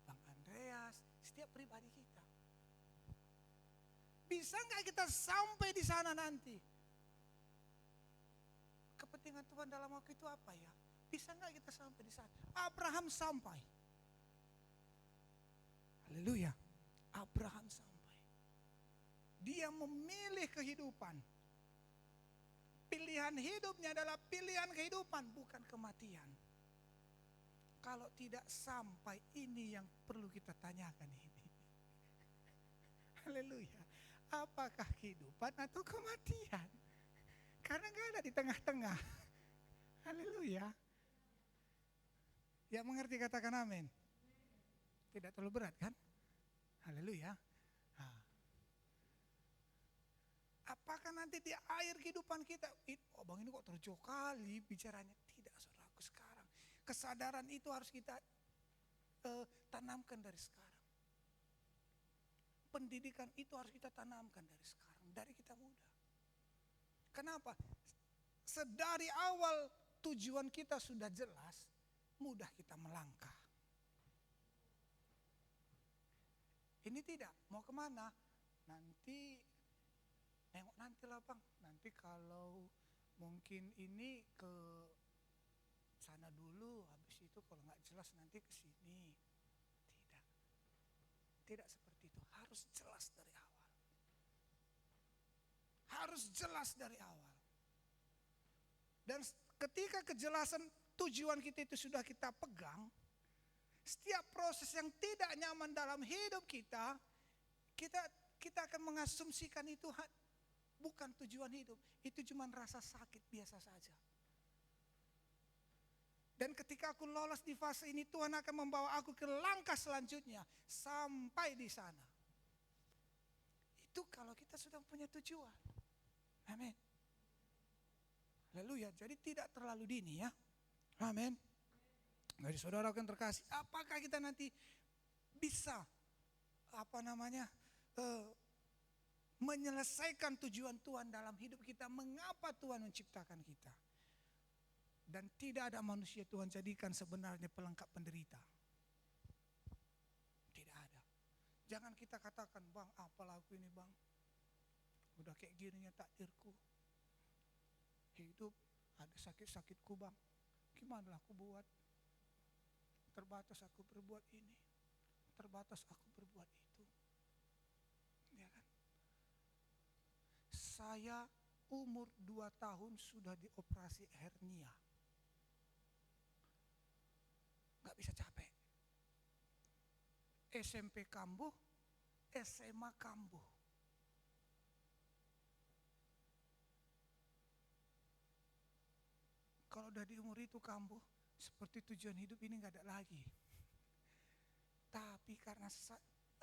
Speaker 2: Bang Andreas, setiap pribadi kita? Bisa nggak kita sampai di sana nanti? Kepentingan Tuhan dalam waktu itu apa ya? Bisa nggak kita sampai di sana? Abraham sampai. Haleluya. Abraham sampai. Dia memilih kehidupan. Pilihan hidupnya adalah pilihan kehidupan, bukan kematian. Kalau tidak sampai, ini yang perlu kita tanyakan ini. Haleluya. Apakah kehidupan atau kematian? Karena nggak ada di tengah-tengah. Haleluya. Ya mengerti katakan amin. Tidak terlalu berat kan? Haleluya. Nah. Apakah nanti di akhir kehidupan kita, oh bang ini kok terjauh kali bicaranya. Tidak saudaraku sekarang. Kesadaran itu harus kita tanamkan dari sekarang. Pendidikan itu harus kita tanamkan dari sekarang, dari kita muda. Kenapa? Sedari awal tujuan kita sudah jelas, mudah kita melangkah. Ini tidak, mau kemana? Nanti, nengok nanti lah bang. Nanti kalau mungkin ini ke sana dulu, habis itu kalau nggak jelas nanti ke sini. Tidak, tidak seperti itu. Harus jelas dari awal. Harus jelas dari awal. Dan ketika kejelasan tujuan kita itu sudah kita pegang, setiap proses yang tidak nyaman dalam hidup kita, kita akan mengasumsikan itu bukan tujuan hidup. Itu cuma rasa sakit biasa saja. Dan ketika aku lolos di fase ini, Tuhan akan membawa aku ke langkah selanjutnya. Sampai di sana. Itu kalau kita sudah punya tujuan. Amin. Haleluya. Jadi tidak terlalu dini ya. Amin. Jadi saudara yang terkasih, apakah kita nanti bisa menyelesaikan tujuan Tuhan dalam hidup kita? Mengapa Tuhan menciptakan kita? Dan tidak ada manusia Tuhan jadikan sebenarnya pelengkap penderita. Tidak ada. Jangan kita katakan, bang apalah aku ini bang, udah kayak gininya takdirku. Hidup ada sakit-sakitku bang, gimana aku buat? Terbatas aku berbuat ini, terbatas aku berbuat itu. Ya kan? Saya umur 2 tahun sudah dioperasi hernia. Gak bisa capek. SMP kambuh, SMA kambuh. Kalau udah di umur itu kambuh, seperti tujuan hidup ini gak ada lagi. Tapi karena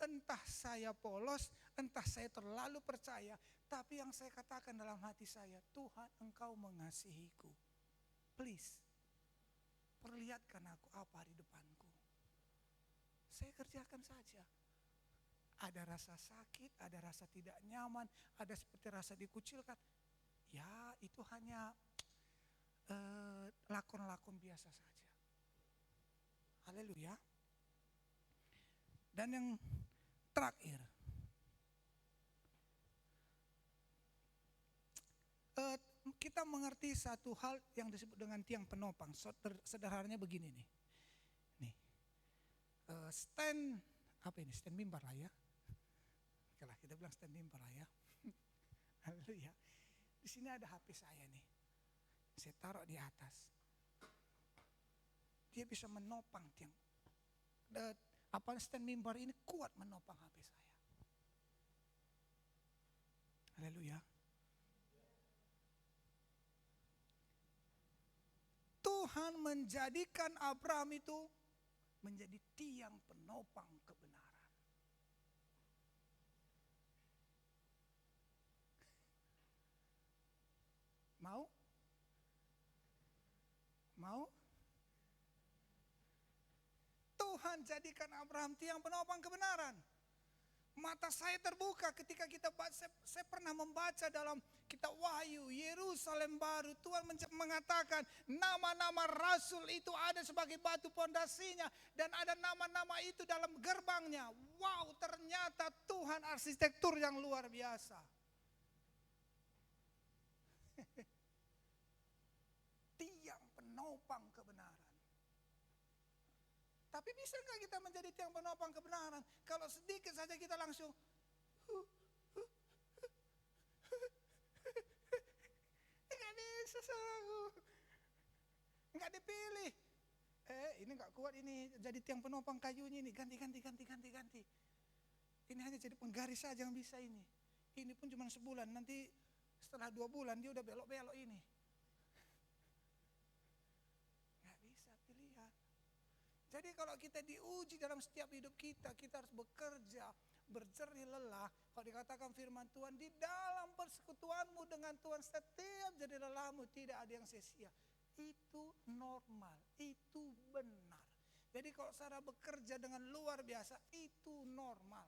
Speaker 2: entah saya polos, entah saya terlalu percaya, tapi yang saya katakan dalam hati saya, Tuhan engkau mengasihiku. Please, perlihatkan aku apa di depanku. Saya kerjakan saja. Ada rasa sakit, ada rasa tidak nyaman, ada seperti rasa dikucilkan. Ya itu hanya lakon-lakon biasa saja. Haleluya. Dan yang terakhir, kita mengerti satu hal yang disebut dengan tiang penopang. Sederhananya begini nih. Nih, stand mimbar lah ya. Oke lah, kita bilang stand mimbar lah ya. Haleluya. Di sini ada HP saya nih. Saya taruh di atas. Dia bisa menopang tiang. Stand mimbar ini kuat menopang HP saya. Haleluya. Tuhan menjadikan Abraham itu menjadi tiang penopang kebenaran. Mau? Tuhan jadikan Abraham tiang penopang kebenaran. Mata saya terbuka ketika kita baca, saya pernah membaca dalam kitab Wahyu, Yerusalem baru, Tuhan mengatakan nama-nama rasul itu ada sebagai batu pondasinya dan ada nama-nama itu dalam gerbangnya. Wow, ternyata Tuhan arsitektur yang luar biasa. Tiang penopang kebenaran. Tapi bisa nggak kita menjadi tiang penopang kebenaran? Kalau sedikit saja kita langsung nggak bisa, saudaraku. Nggak dipilih. Ini nggak kuat ini jadi tiang penopang kayunya ini. Ganti. Ini hanya jadi penggaris saja yang bisa ini. Ini pun cuma sebulan. Nanti setelah 2 bulan dia udah belok-belok ini. Nggak bisa pilihan. Jadi kalau kita diuji dalam setiap hidup kita harus bekerja, berjerih lelah. Kalau dikatakan firman Tuhan, di dalam persekutuanmu dengan Tuhan setiap jerih lelahmu tidak ada yang sia-sia. Itu normal, itu benar. Jadi kalau saudara bekerja dengan luar biasa, itu normal.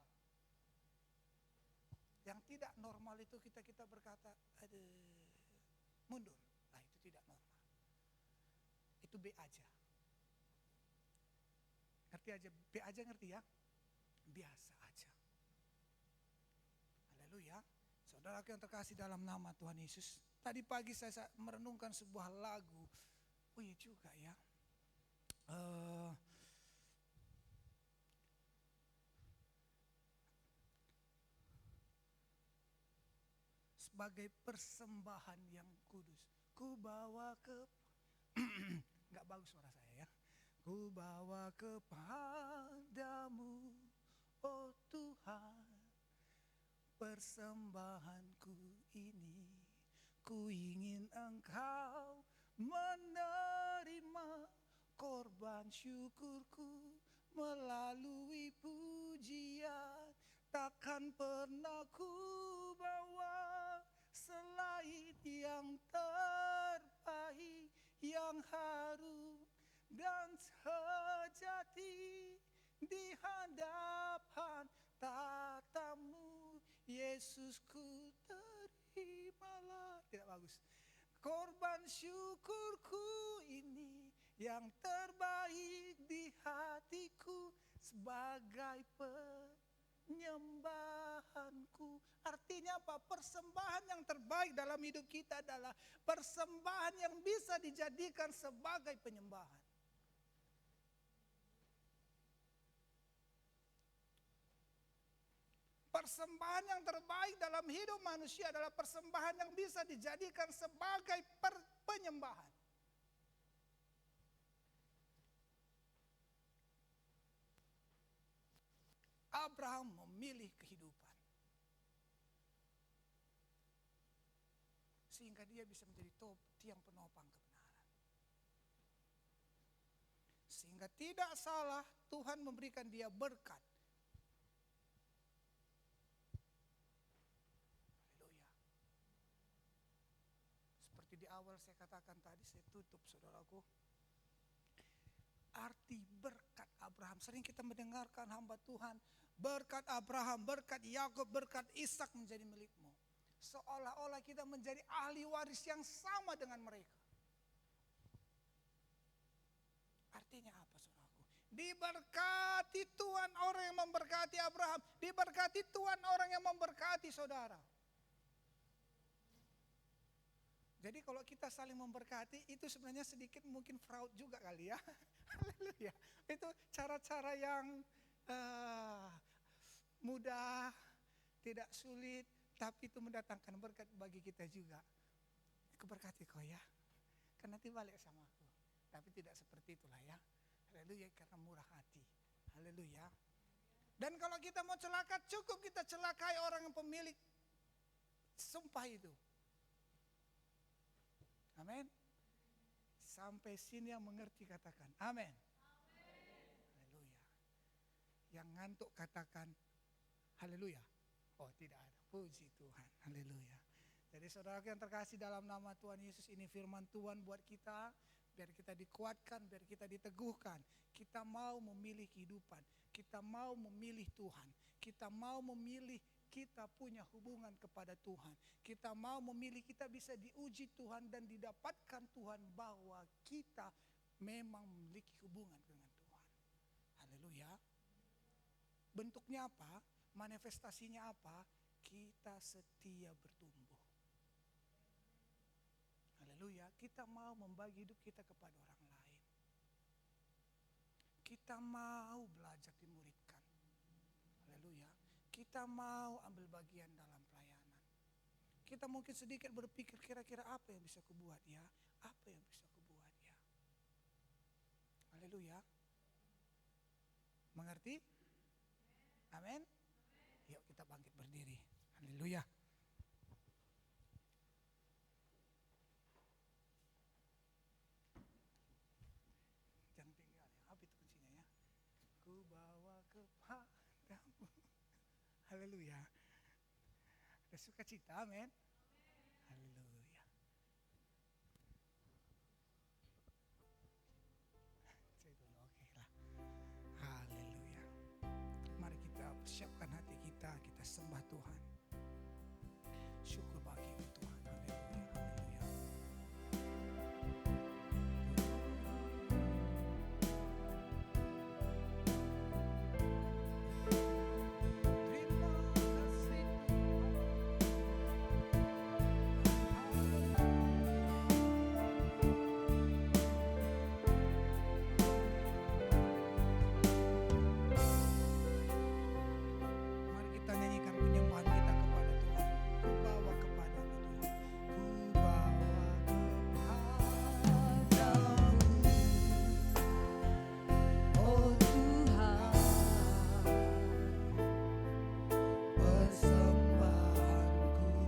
Speaker 2: Yang tidak normal itu kita berkata, mundur. Nah itu tidak normal. Itu B aja. Ngerti aja, B aja ngerti ya? Biasa aja. Haleluya. Saudara yang terkasih dalam nama Tuhan Yesus. Tadi pagi saya merenungkan sebuah lagu. Oh iya juga ya. Sebagai persembahan yang kudus. Ku bawa ke... Gak bagus suara saya ya. Ku bawa kepadamu, oh Tuhan, persembahanku ini. Ku ingin Engkau menerima korban syukurku melalui pujian. Takkan pernah ku bawa selain yang terbaik, yang harum dan sejati di hadapan tatamu. Yesusku, terimalah. Tidak bagus. Korban syukurku ini yang terbaik di hatiku sebagai penyembahanku. Artinya apa? Persembahan yang terbaik dalam hidup kita adalah persembahan yang bisa dijadikan sebagai penyembahan. Persembahan yang terbaik dalam hidup manusia adalah persembahan yang bisa dijadikan sebagai penyembahan. Abraham memilih kehidupan sehingga dia bisa menjadi tiang penopang kebenaran. Sehingga tidak salah Tuhan memberikan dia berkat. Di awal saya katakan tadi, saya tutup saudaraku. Arti berkat Abraham. Sering kita mendengarkan hamba Tuhan, berkat Abraham, berkat Yakub, berkat Ishak menjadi milikmu. Seolah-olah kita menjadi ahli waris yang sama dengan mereka. Artinya apa saudaraku? Diberkati Tuhan orang yang memberkati Abraham. Diberkati Tuhan orang yang memberkati saudara. Jadi kalau kita saling memberkati itu sebenarnya sedikit mungkin fraud juga kali ya. Haleluya. Itu cara-cara yang mudah, tidak sulit, tapi itu mendatangkan berkat bagi kita juga. Aku berkati kau ya, karena nanti balik sama aku. Tapi tidak seperti itulah ya. Haleluya, karena murah hati. Haleluya. Dan kalau kita mau celaka, cukup kita celakai orang yang pemilik sumpah itu. Amin. Sampai sini yang mengerti katakan amin. Haleluya. Yang ngantuk katakan haleluya. Oh tidak ada. Puji Tuhan. Haleluya. Jadi saudara yang terkasih dalam nama Tuhan Yesus, ini firman Tuhan buat kita. biar kita dikuatkan, biar kita diteguhkan. Kita mau memilih kehidupan, kita mau memilih Tuhan, kita mau memilih kita punya hubungan kepada Tuhan. Kita mau memilih, kita bisa diuji Tuhan dan didapatkan Tuhan bahwa kita memang memiliki hubungan dengan Tuhan. Haleluya. Bentuknya apa? Manifestasinya apa? Kita setia bertumbuh. Haleluya. Kita mau membagi hidup kita kepada orang lain. Kita mau belajar dimuridkan. Haleluya. Kita mau ambil bagian dalam pelayanan. Kita mungkin sedikit berpikir kira-kira apa yang bisa kubuat ya? Apa yang bisa kubuat ya? Haleluya. Mengerti? Amin. Yuk kita bangkit berdiri. Haleluya. Jangan tinggal ya. Apa itu kuncinya ya? Ku bawa kepadamu. Haleluya. Ada sukacita, amin. Haleluya. Saya dulu, oke lah. Haleluya. Mari kita persiapkan hati kita, kita sembah Tuhan. Syukur bagi Tuhan. Haleluya. Haleluya. Terima kasih. Mari kita nyanyikan penyembahan kita kepada Tuhan. Ku bawa kepadamu Tuhan. Ku bawa kepadamu.
Speaker 1: Oh Tuhan,
Speaker 2: Persembahanku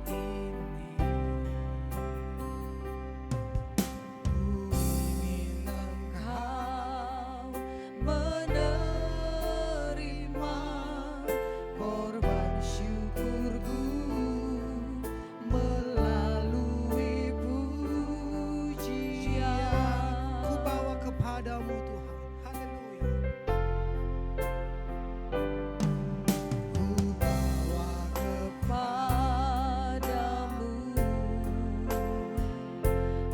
Speaker 2: ini, ku ingin Engkau
Speaker 1: menerima korban syukurku melalui pujian.
Speaker 2: ku bawa kepadamu Tuhan. Haleluya. Ku bawa
Speaker 1: Padamu,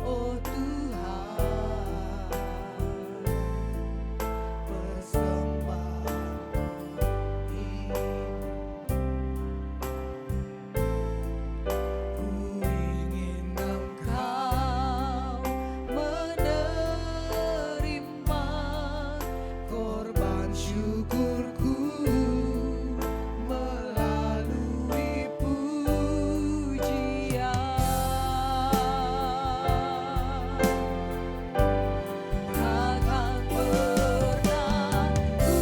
Speaker 1: oh Tuhan,
Speaker 2: persembahanku ini, ku ingin Engkau
Speaker 1: menerima korban syukurku melalui pujian. Takkan pernah ku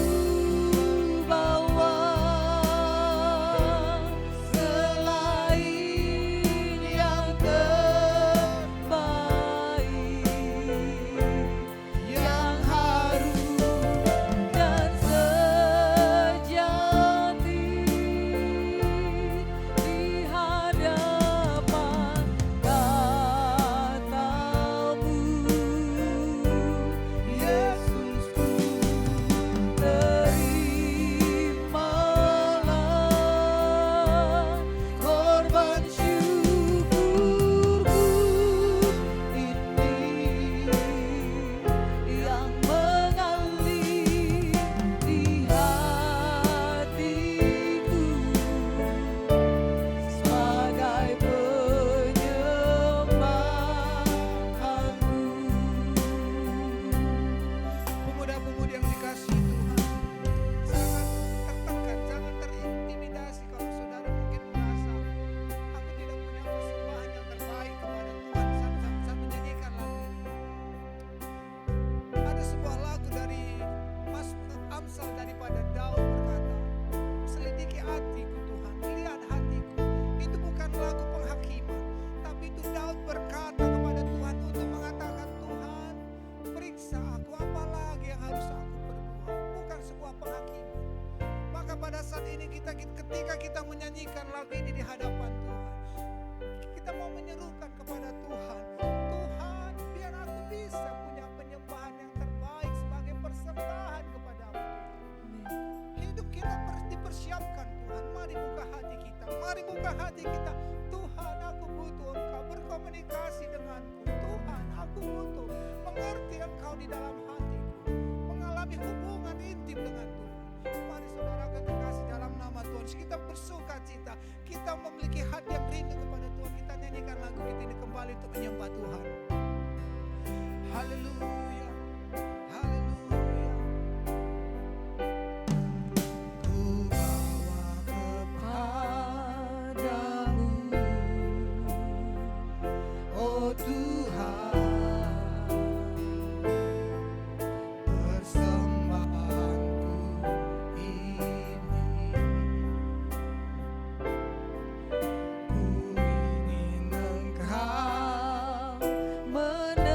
Speaker 1: bawa selain yang terbaik, yang harum dan sejati di hadapan katamu, Yesusku. Terimalah korban syukurku ini yang mengalir di hatiku sebagai penyembahanku.
Speaker 2: pemuda-pemudi yang dikasihi Tuhan. Jangan tertekan, jangan terintimidasi kalau saudara mungkin merasa aku tidak punya persembahan yang terbaik kepada Tuhan. Saya menyanyikan lagu ini. Ada sebuah lagu dari Mas Amsal daripada Daud berkata, selidiki hatiku Tuhan, lihat hatiku. Itu bukan lagu penghakiman, tapi itu Daud berkata kepada Tuhan untuk mengatakan, Tuhan, periksa aku, apa lagi yang harus aku perbuat. Bukan sebuah penghakiman. Maka pada saat ini ketika kita menyanyikan lagu ini di hadapan Tuhan, kita mau menyerukan kepada Tuhan, Tuhan, biar aku Mari buka hati kita. Tuhan, aku butuh Engkau berkomunikasi denganku. Tuhan, aku butuh mengerti Engkau di dalam hatiku, mengalami hubungan intim dengan Tuhan. Mari saudara kekasih dalam nama Tuhan, kita bersuka cita, kita memiliki hati yang rindu kepada Tuhan. Kita nyanyikan lagu kita ini kembali untuk menyembah Tuhan. Haleluya, haleluya. Ku bawa kepadamu, oh Tuhan, persembahanku ini. Ku ingin Engkau
Speaker 1: menerima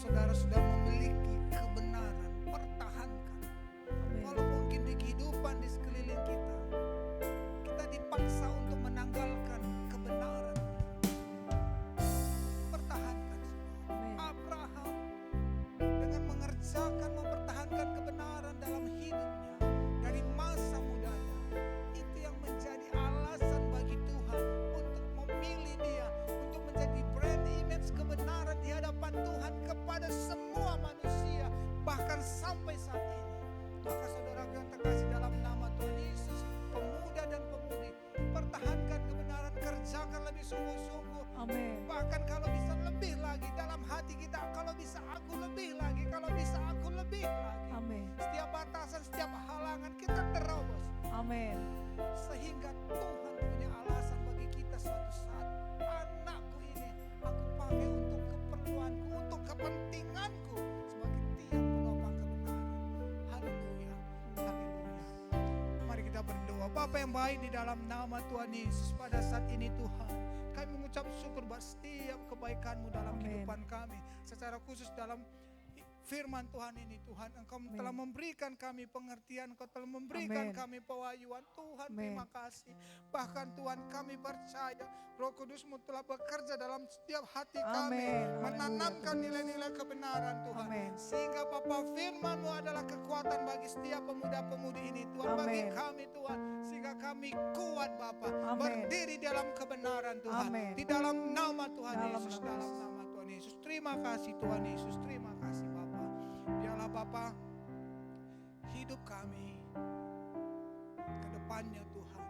Speaker 2: saudara sudah memiliki kebenaran, pertahankan. Walaupun mungkin di kehidupan di sekeliling kita, kita dipaksa untuk menanggalkan kebenaran. Pertahankan, saudara. Abraham dengan mengerjakan, mempertahankan kebenaran dalam hidupnya dari masa mudanya, itu yang menjadi alasan bagi Tuhan untuk memilih dia, untuk menjadi brand image kebenaran di hadapan Tuhan kepada semua manusia, bahkan sampai saat ini. Maka saudara yang terkasih dalam nama Tuhan Yesus, pemuda dan pemudi, pertahankan kebenaran, kerjakan lebih sungguh-sungguh.
Speaker 1: Amin.
Speaker 2: Bahkan kalau bisa lebih lagi dalam hati kita, kalau bisa aku lebih lagi, kalau bisa aku lebih lagi.
Speaker 1: Amin.
Speaker 2: Setiap batasan, setiap halangan kita terobos.
Speaker 1: Amin.
Speaker 2: Sehingga Tuhan punya alasan bagi kita suatu saat. Anakku ini aku pakai untuk keperluanku, untuk kepentinganku, sebagai tiang penopang kebenaran. Haleluya, haleluya. Mari kita berdoa. Bapa yang baik, di dalam nama Tuhan Yesus, pada saat ini Tuhan, kami mengucap syukur buat setiap kebaikan-Mu dalam
Speaker 1: Amin.
Speaker 2: kehidupan kami. Secara khusus dalam firman Tuhan ini, Tuhan, Engkau
Speaker 1: Amin.
Speaker 2: telah memberikan kami pengertian, Engkau telah memberikan
Speaker 1: Amin.
Speaker 2: kami pewahyuan. Tuhan,
Speaker 1: Amin.
Speaker 2: terima kasih. Bahkan Tuhan, kami percaya Roh Kudus-Mu telah bekerja dalam setiap hati kami,
Speaker 1: Amin.
Speaker 2: menanamkan nilai-nilai kebenaran, Tuhan.
Speaker 1: Amin.
Speaker 2: Sehingga Bapa, firman-Mu adalah kekuatan bagi setiap pemuda-pemudi ini, Tuhan. Bagi
Speaker 1: Amin.
Speaker 2: kami, Tuhan, sehingga kami kuat, Bapa,
Speaker 1: Amin.
Speaker 2: berdiri dalam kebenaran, Tuhan.
Speaker 1: Amin.
Speaker 2: Di dalam nama Tuhan
Speaker 1: Dalam
Speaker 2: Yesus,
Speaker 1: nama
Speaker 2: dalam
Speaker 1: Yesus.
Speaker 2: nama Tuhan Yesus. Terima kasih Tuhan Yesus, terima kasih Bapa. Biarlah Bapa, hidup kami ke depannya Tuhan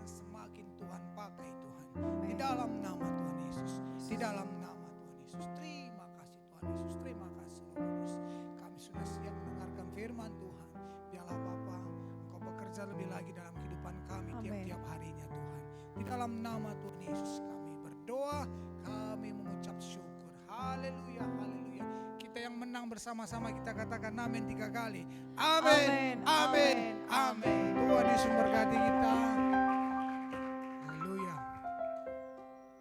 Speaker 2: semakin Tuhan pakai, Tuhan. Di
Speaker 1: Amin.
Speaker 2: dalam nama Tuhan Yesus, di dalam nama Tuhan Yesus. Terima kasih Tuhan Yesus, terima kasih Roh Kudus. Kami sudah siap mendengarkan firman Tuhan. Biarlah Bapa, Engkau bekerja lebih lagi dalam kehidupan kami
Speaker 1: Amin.
Speaker 2: tiap-tiap harinya, Tuhan. Di dalam nama Tuhan Yesus kami berdoa, kami mengucap syukur. Haleluya, haleluya. Kita yang menang bersama-sama, kita katakan amin 3 kali. Amin,
Speaker 1: Amin,
Speaker 2: amin,
Speaker 1: amin,
Speaker 2: amin. Tuhan Yesus memberkati kita. Haleluya.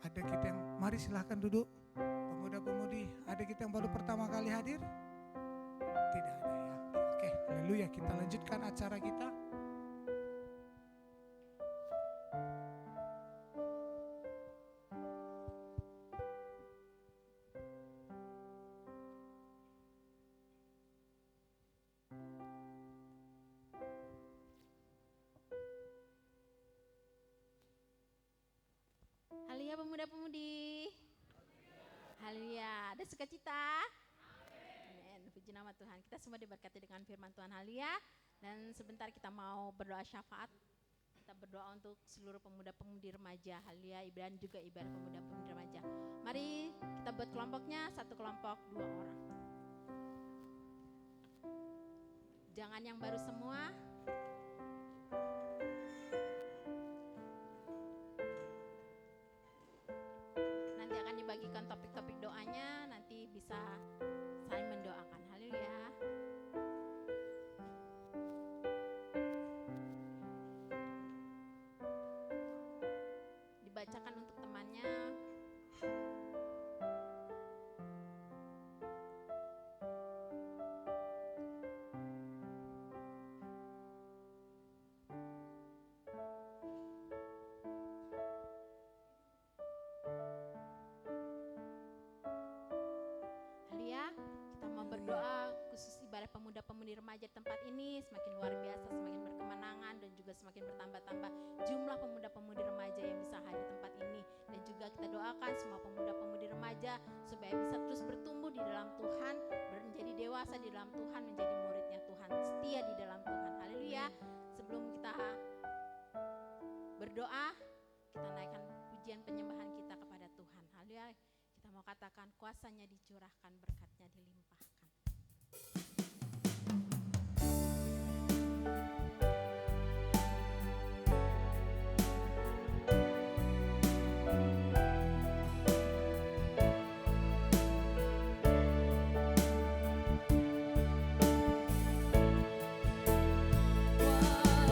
Speaker 2: Ada kita yang, mari silahkan duduk. Pemuda-pemudi, ada kita yang baru pertama kali hadir? Tidak ada ya. Oke, haleluya. Kita lanjutkan acara kita.
Speaker 3: Haleluya pemuda-pemudi. Haleluya. Ada sukacita? Amin. Puji nama Tuhan. Kita semua diberkati dengan firman Tuhan. Haleluya. Dan sebentar kita mau berdoa syafaat. Kita berdoa untuk seluruh pemuda-pemudi remaja. Haleluya. Dan juga ibadah pemuda-pemudi remaja. Mari kita buat kelompoknya. 1 kelompok 2 orang. Jangan yang baru semua. Nanti akan dibagikan topik-topik doanya, nanti bisa saling mendoakan. Haleluya. Dibacakan untuk temannya. Haleluya. Kita mau berdoa khusus ibadah pemuda-pemudi remaja di tempat ini semakin luar biasa, semakin berkemenangan dan juga semakin bertambah-tambah jumlah pemuda-pemudi remaja yang bisa hadir di tempat ini. Dan juga kita doakan semua pemuda-pemudi remaja supaya bisa terus bertumbuh di dalam Tuhan, menjadi dewasa di dalam Tuhan, menjadi muridnya Tuhan, setia di dalam Tuhan. Haleluya. Sebelum kita berdoa, kita naikkan pujian penyembahan kita kepada Tuhan. Haleluya. Kita mau katakan kuasanya dicurahkan, berkatnya dilimpahkan.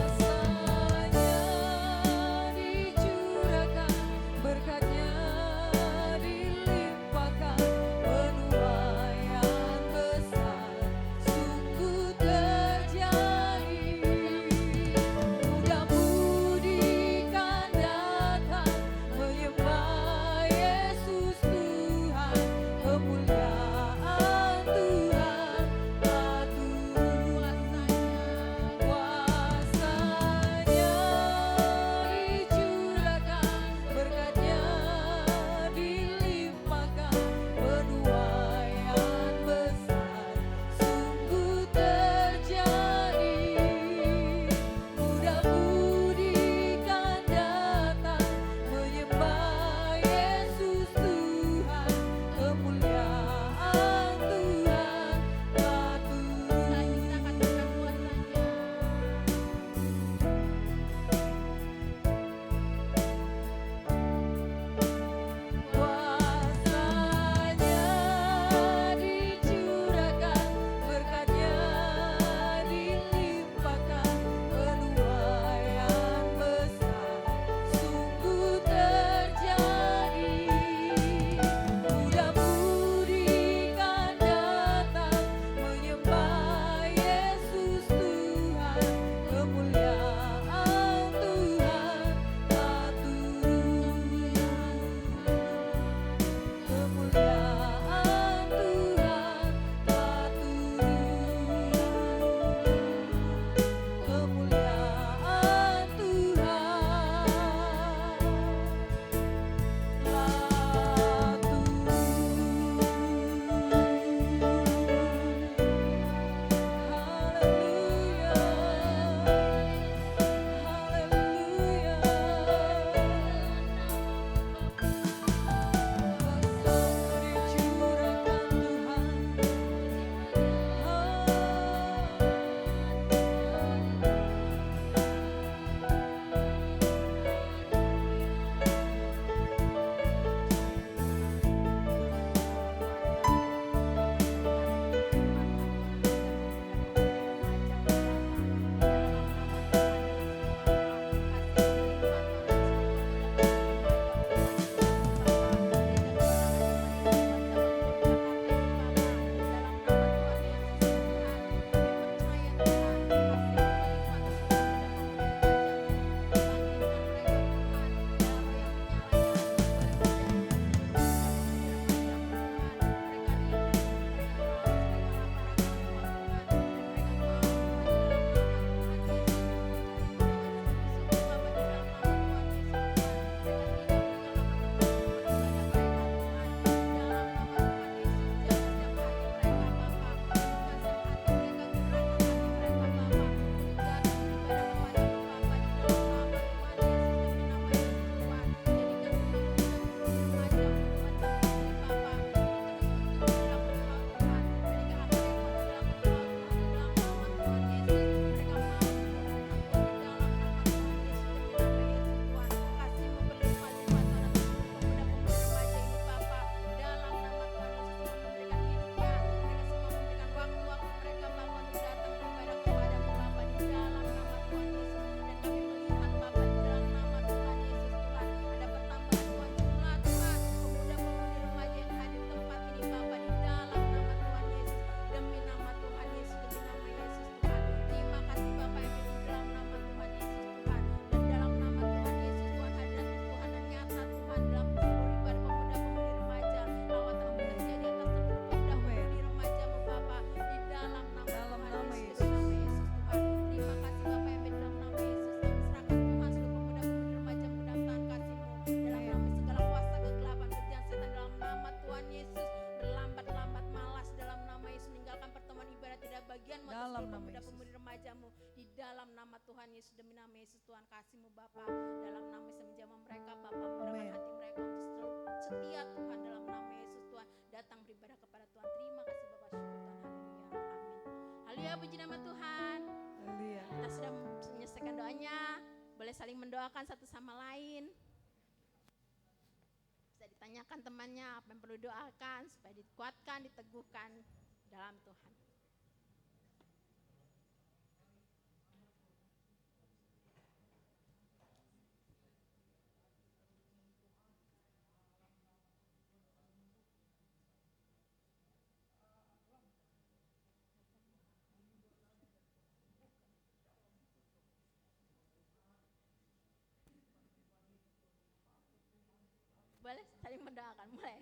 Speaker 4: Kuasanya dicurahkan, berkatnya dilimpahkan, menuai
Speaker 3: Yesus, demi nama Yesus Tuhan kasih-Mu Bapa, dalam nama Yesus menjamah mereka Bapa, mudahkan hati mereka untuk selalu setia Tuhan, dalam nama Yesus Tuhan, datang beribadah kepada Tuhan. Terima kasih Bapak, syukur Tuhan, haleluya, amin. Haleluya, puji nama Tuhan.
Speaker 1: Haleluya.
Speaker 3: Kita sudah menyelesaikan doanya, boleh saling mendoakan satu sama lain. Bisa ditanyakan temannya apa yang perlu doakan supaya dikuatkan, diteguhkan dalam Tuhan. Boleh saling mendoakan, mulai.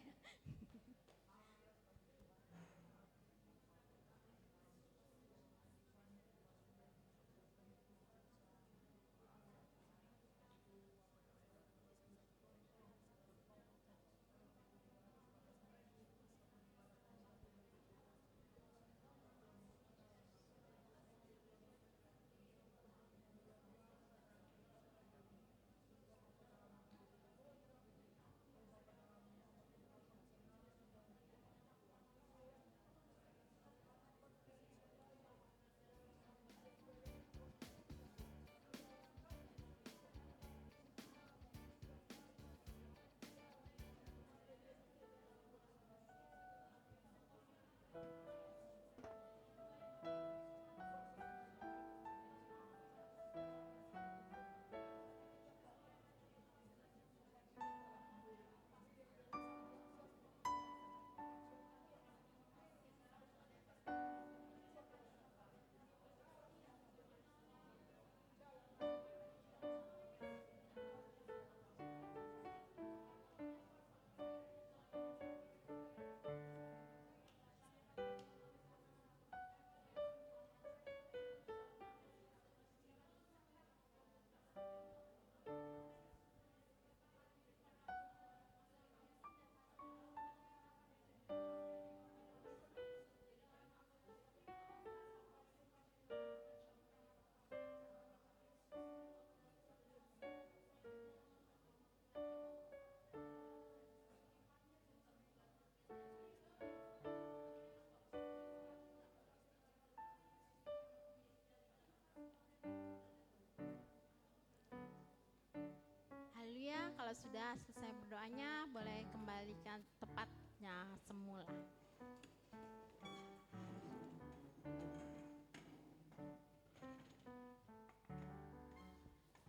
Speaker 3: Haleluya, kalau sudah selesai berdoanya, boleh kembalikan tempatnya semula.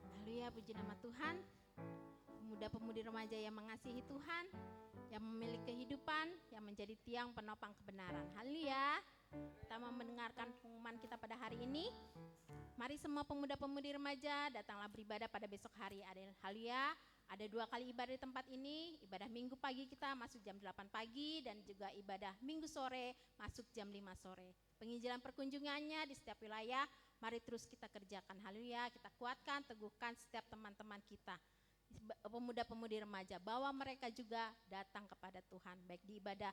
Speaker 3: Haleluya, puji nama Tuhan. Pemuda-pemudi remaja yang mengasihi Tuhan, yang memiliki kehidupan, yang menjadi tiang penopang kebenaran. Haleluya. Kita mau mendengarkan pengumuman kita pada hari ini. Mari semua pemuda-pemudi remaja datanglah beribadah pada besok hari. Haleluya. Ada 2 kali ibadah di tempat ini. Ibadah minggu pagi kita masuk jam 8 pagi dan juga ibadah minggu sore masuk jam 5 sore. Penginjilan perkunjungannya di setiap wilayah. Mari terus kita kerjakan. Haleluya. Kita kuatkan, teguhkan setiap teman-teman kita. Pemuda-pemudi remaja, bawa mereka juga datang kepada Tuhan, baik di ibadah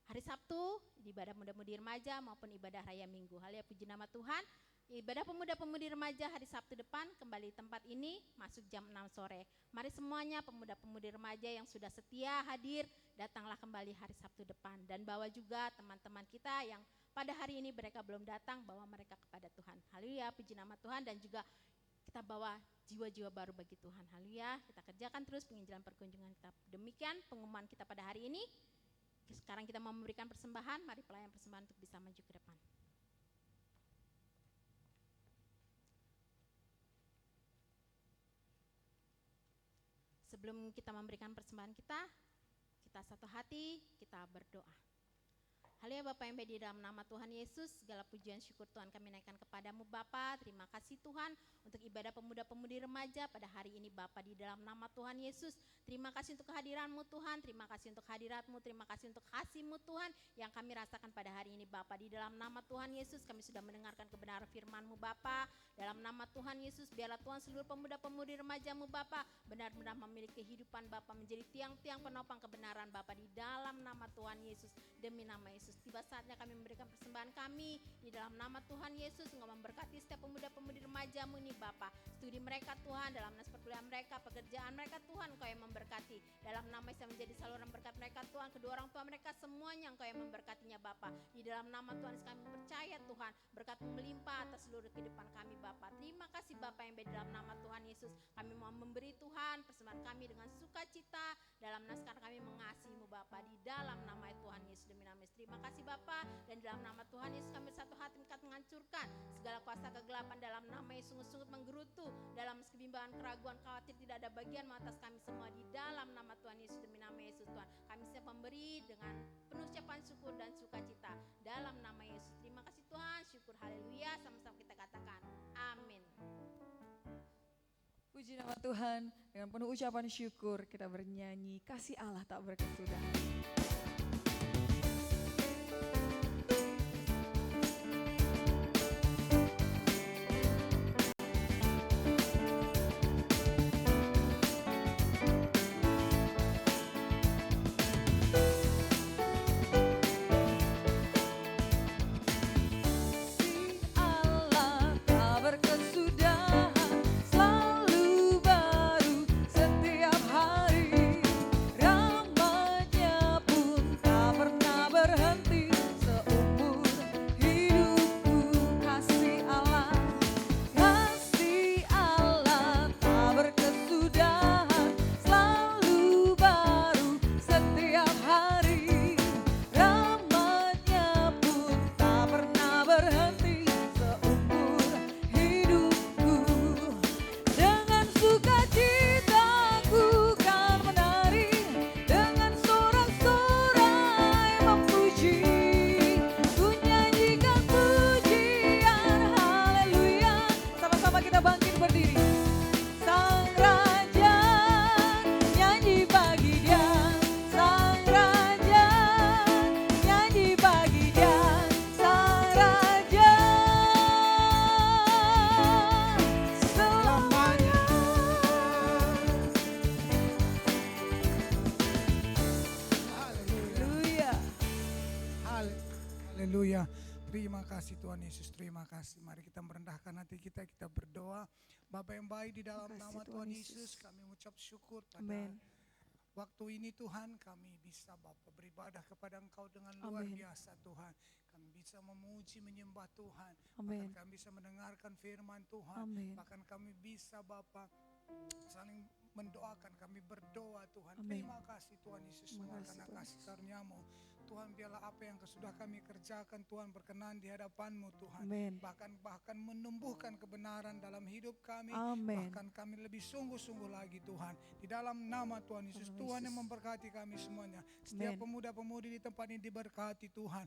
Speaker 3: hari Sabtu, di ibadah muda-mudi remaja maupun ibadah raya Minggu. Haleluya, puji nama Tuhan. Ibadah pemuda-pemudi remaja hari Sabtu depan kembali tempat ini masuk jam 6 sore. Mari semuanya pemuda-pemudi remaja yang sudah setia hadir, datanglah kembali hari Sabtu depan. Dan bawa juga teman-teman kita yang pada hari ini mereka belum datang, bawa mereka kepada Tuhan. Haleluya, puji nama Tuhan. Dan juga kita bawa jiwa-jiwa baru bagi Tuhan. Haleluya, kita kerjakan terus penginjilan perkunjungan kita. Demikian pengumuman kita pada hari ini. Sekarang kita mau memberikan persembahan, mari pelayan persembahan untuk bisa maju ke depan. Sebelum kita memberikan persembahan kita satu hati, kita berdoa. Haleluya Bapa yang baik, di dalam nama Tuhan Yesus, segala pujian syukur Tuhan kami naikkan kepadamu Bapa. Terima kasih Tuhan untuk ibadah pemuda-pemudi remaja pada hari ini Bapa, di dalam nama Tuhan Yesus. Terima kasih untuk kehadiran-Mu Tuhan, terima kasih untuk hadirat-Mu, terima kasih untuk kasih-Mu Tuhan yang kami rasakan pada hari ini Bapa. Di dalam nama Tuhan Yesus kami sudah mendengarkan kebenaran firman-Mu Bapa. Dalam nama Tuhan Yesus biarlah Tuhan seluruh pemuda-pemudi remaja-Mu Bapa benar-benar memiliki kehidupan Bapa, menjadi tiang-tiang penopang kebenaran Bapa, di dalam nama Tuhan Yesus, demi nama Yesus. Tiba saatnya kami memberikan persembahan kami di dalam nama Tuhan Yesus. Engkau memberkati setiap pemuda-pemudi remajamu nih Bapa, studi mereka Tuhan, dalam nas perkuliahan mereka, pekerjaan mereka Tuhan, Engkau yang memberkati. Dalam nama Yesus menjadi saluran berkat mereka Tuhan, kedua orang tua mereka semuanya Engkau yang memberkatinya Bapa. Di dalam nama Tuhan Yesus kami percaya Tuhan, berkat-Mu melimpah atas seluruh kehidupan kami Bapa. Terima kasih Bapa yang baik, dalam nama Tuhan Yesus kami mau memberi Tuhan persembahan kami dengan sukacita, dalam nas karena kami mengasihi-Mu Bapa, di dalam nama Tuhan Yesus, demi nama Yesus. Terima kasih Bapa, dan dalam nama Tuhan Yesus kami satu hati menghancurkan segala kuasa kegelapan, dalam nama Yesus sungguh-sungguh menggerutu dalam kebimbangan, keraguan, khawatir, tidak ada bagian atas kami semua, di dalam nama Tuhan Yesus, demi nama Yesus Tuhan. Kami siap memberi dengan penuh ucapan syukur dan sukacita dalam nama Yesus. Terima kasih Tuhan, syukur, haleluya, sama-sama kita katakan amin.
Speaker 1: Puji nama Tuhan, dengan penuh ucapan syukur kita bernyanyi kasih Allah tak berkesudahan.
Speaker 2: Haleluya. Terima kasih Tuhan Yesus, terima kasih. Mari kita merendahkan hati kita, kita berdoa. Bapa yang baik, di dalam nama Tuhan Yesus kami mengucap syukur pada waktu ini Tuhan, kami bisa Bapa beribadah kepada Engkau dengan luar biasa Tuhan. Kami bisa memuji, menyembah Tuhan. Bahkan kami bisa mendengarkan firman Tuhan. Bahkan kami bisa Bapa saling mendoakan, kami berdoa Tuhan. Terima kasih Tuhan Yesus, karena kasih karunia-Mu. Tuhan, biarlah apa yang sudah kami kerjakan Tuhan berkenan di hadapan-Mu Tuhan. Bahkan menumbuhkan kebenaran dalam hidup kami. Bahkan kami lebih sungguh-sungguh lagi Tuhan. Di dalam nama Tuhan Yesus, Tuhan yang memberkati kami semuanya. Setiap pemuda-pemudi di tempat ini diberkati Tuhan.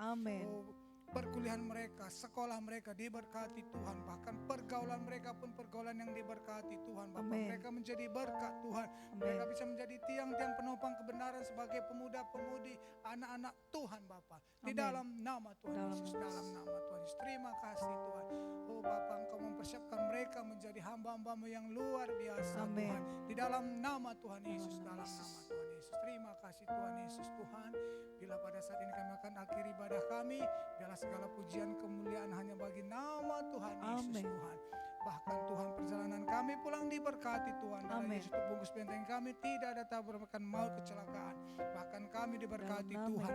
Speaker 2: Perkuliahan mereka, sekolah mereka diberkati Tuhan. Bahkan pergaulan mereka pun pergaulan yang diberkati Tuhan. Bapak, mereka menjadi berkat Tuhan. Mereka bisa menjadi tiang-tiang penopang kebenaran sebagai pemuda-pemudi, anak-anak Tuhan Bapak. Di dalam nama Tuhan Yesus, dalam nama Tuhan Yesus. Terima kasih Tuhan. Oh Bapak, Engkau mempersiapkan mereka menjadi hamba-hamba-Mu yang luar biasa Tuhan. Di dalam nama Tuhan Yesus, dalam nama Tuhan Yesus. Terima kasih Tuhan Yesus Tuhan. Bila pada saat ini kami akan akhiri ibadah kami, biarlah segala pujian kemuliaan hanya bagi nama Tuhan Yesus Tuhan. Bahkan Tuhan, perjalanan kami pulang diberkati Tuhan. Dalam Yesus terbungkus benteng kami, tidak ada tabrakan maut, kecelakaan. Bahkan kami diberkati Tuhan.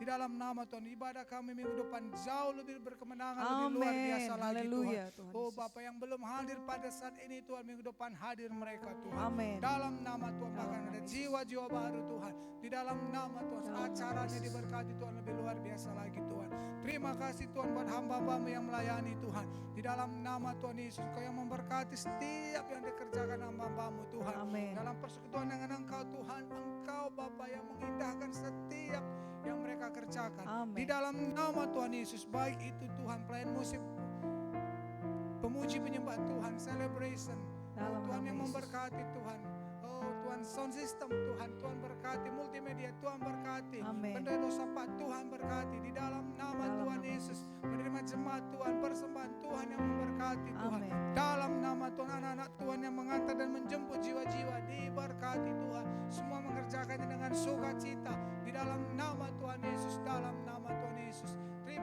Speaker 2: Di dalam nama Tuhan, ibadah kami minggu depan jauh lebih berkemenangan, lebih luar biasa lagi Tuhan. Oh Bapak yang belum hadir pada saat ini Tuhan, minggu depan hadir mereka Tuhan. Dalam nama Tuhan, bahkan ada jiwa-jiwa baru Tuhan. Di dalam nama Tuhan, acaranya diberkati Tuhan lebih luar biasa lagi Tuhan. Terima kasih Tuhan buat hamba-hamba-Mu yang melayani Tuhan. Di dalam nama Tuhan Yesus, Engkau yang memberkati setiap yang dikerjakan hamba-hamba-Mu Tuhan. Dalam persekutuan dengan Engkau Tuhan, Engkau Bapa yang mengindahkan setiap yang mereka kerjakan. Di dalam nama Tuhan Yesus, baik itu Tuhan pelayan musik, pemuji penyembah Tuhan, celebration, Tuhan yang memberkati Tuhan. Tuhan, sound system Tuhan, Tuhan berkati, multimedia Tuhan berkati, pendeta dosa Pak Tuhan berkati. Di dalam nama Tuhan Yesus, menerima jemaat Tuhan, persembahan Tuhan yang memberkati Tuhan. Dalam nama Tuhan, anak-anak Tuhan yang mengantar dan menjemput jiwa-jiwa diberkati Tuhan. Semua mengerjakannya dengan sukacita. Di dalam nama Tuhan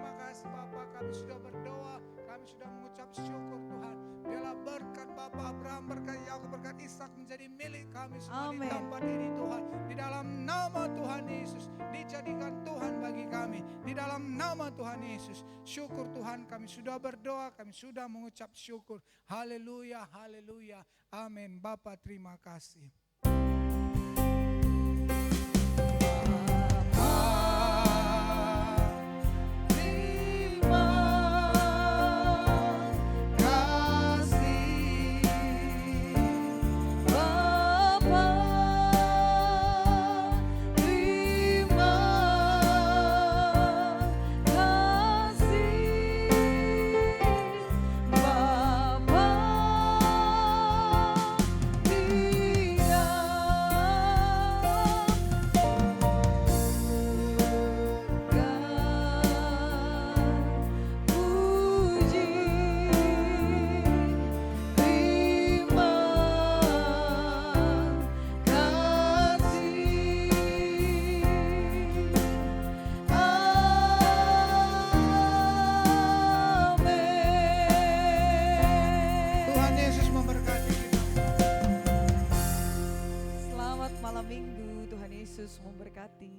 Speaker 2: terima kasih Bapak, kami sudah berdoa, kami sudah mengucap syukur Tuhan. Biarlah berkat Bapak Abraham, berkat Yakub, berkat Ishak menjadi milik kami semua di
Speaker 1: Amin.
Speaker 2: tempat ini Tuhan. Di dalam nama Tuhan Yesus, dijadikan Tuhan bagi kami. Di dalam nama Tuhan Yesus, syukur Tuhan, kami sudah berdoa, kami sudah mengucap syukur. Haleluya, haleluya, amin. Bapak terima kasih. Tuhan Yesus memberkati kita.
Speaker 1: Selamat malam minggu, Tuhan Yesus memberkati.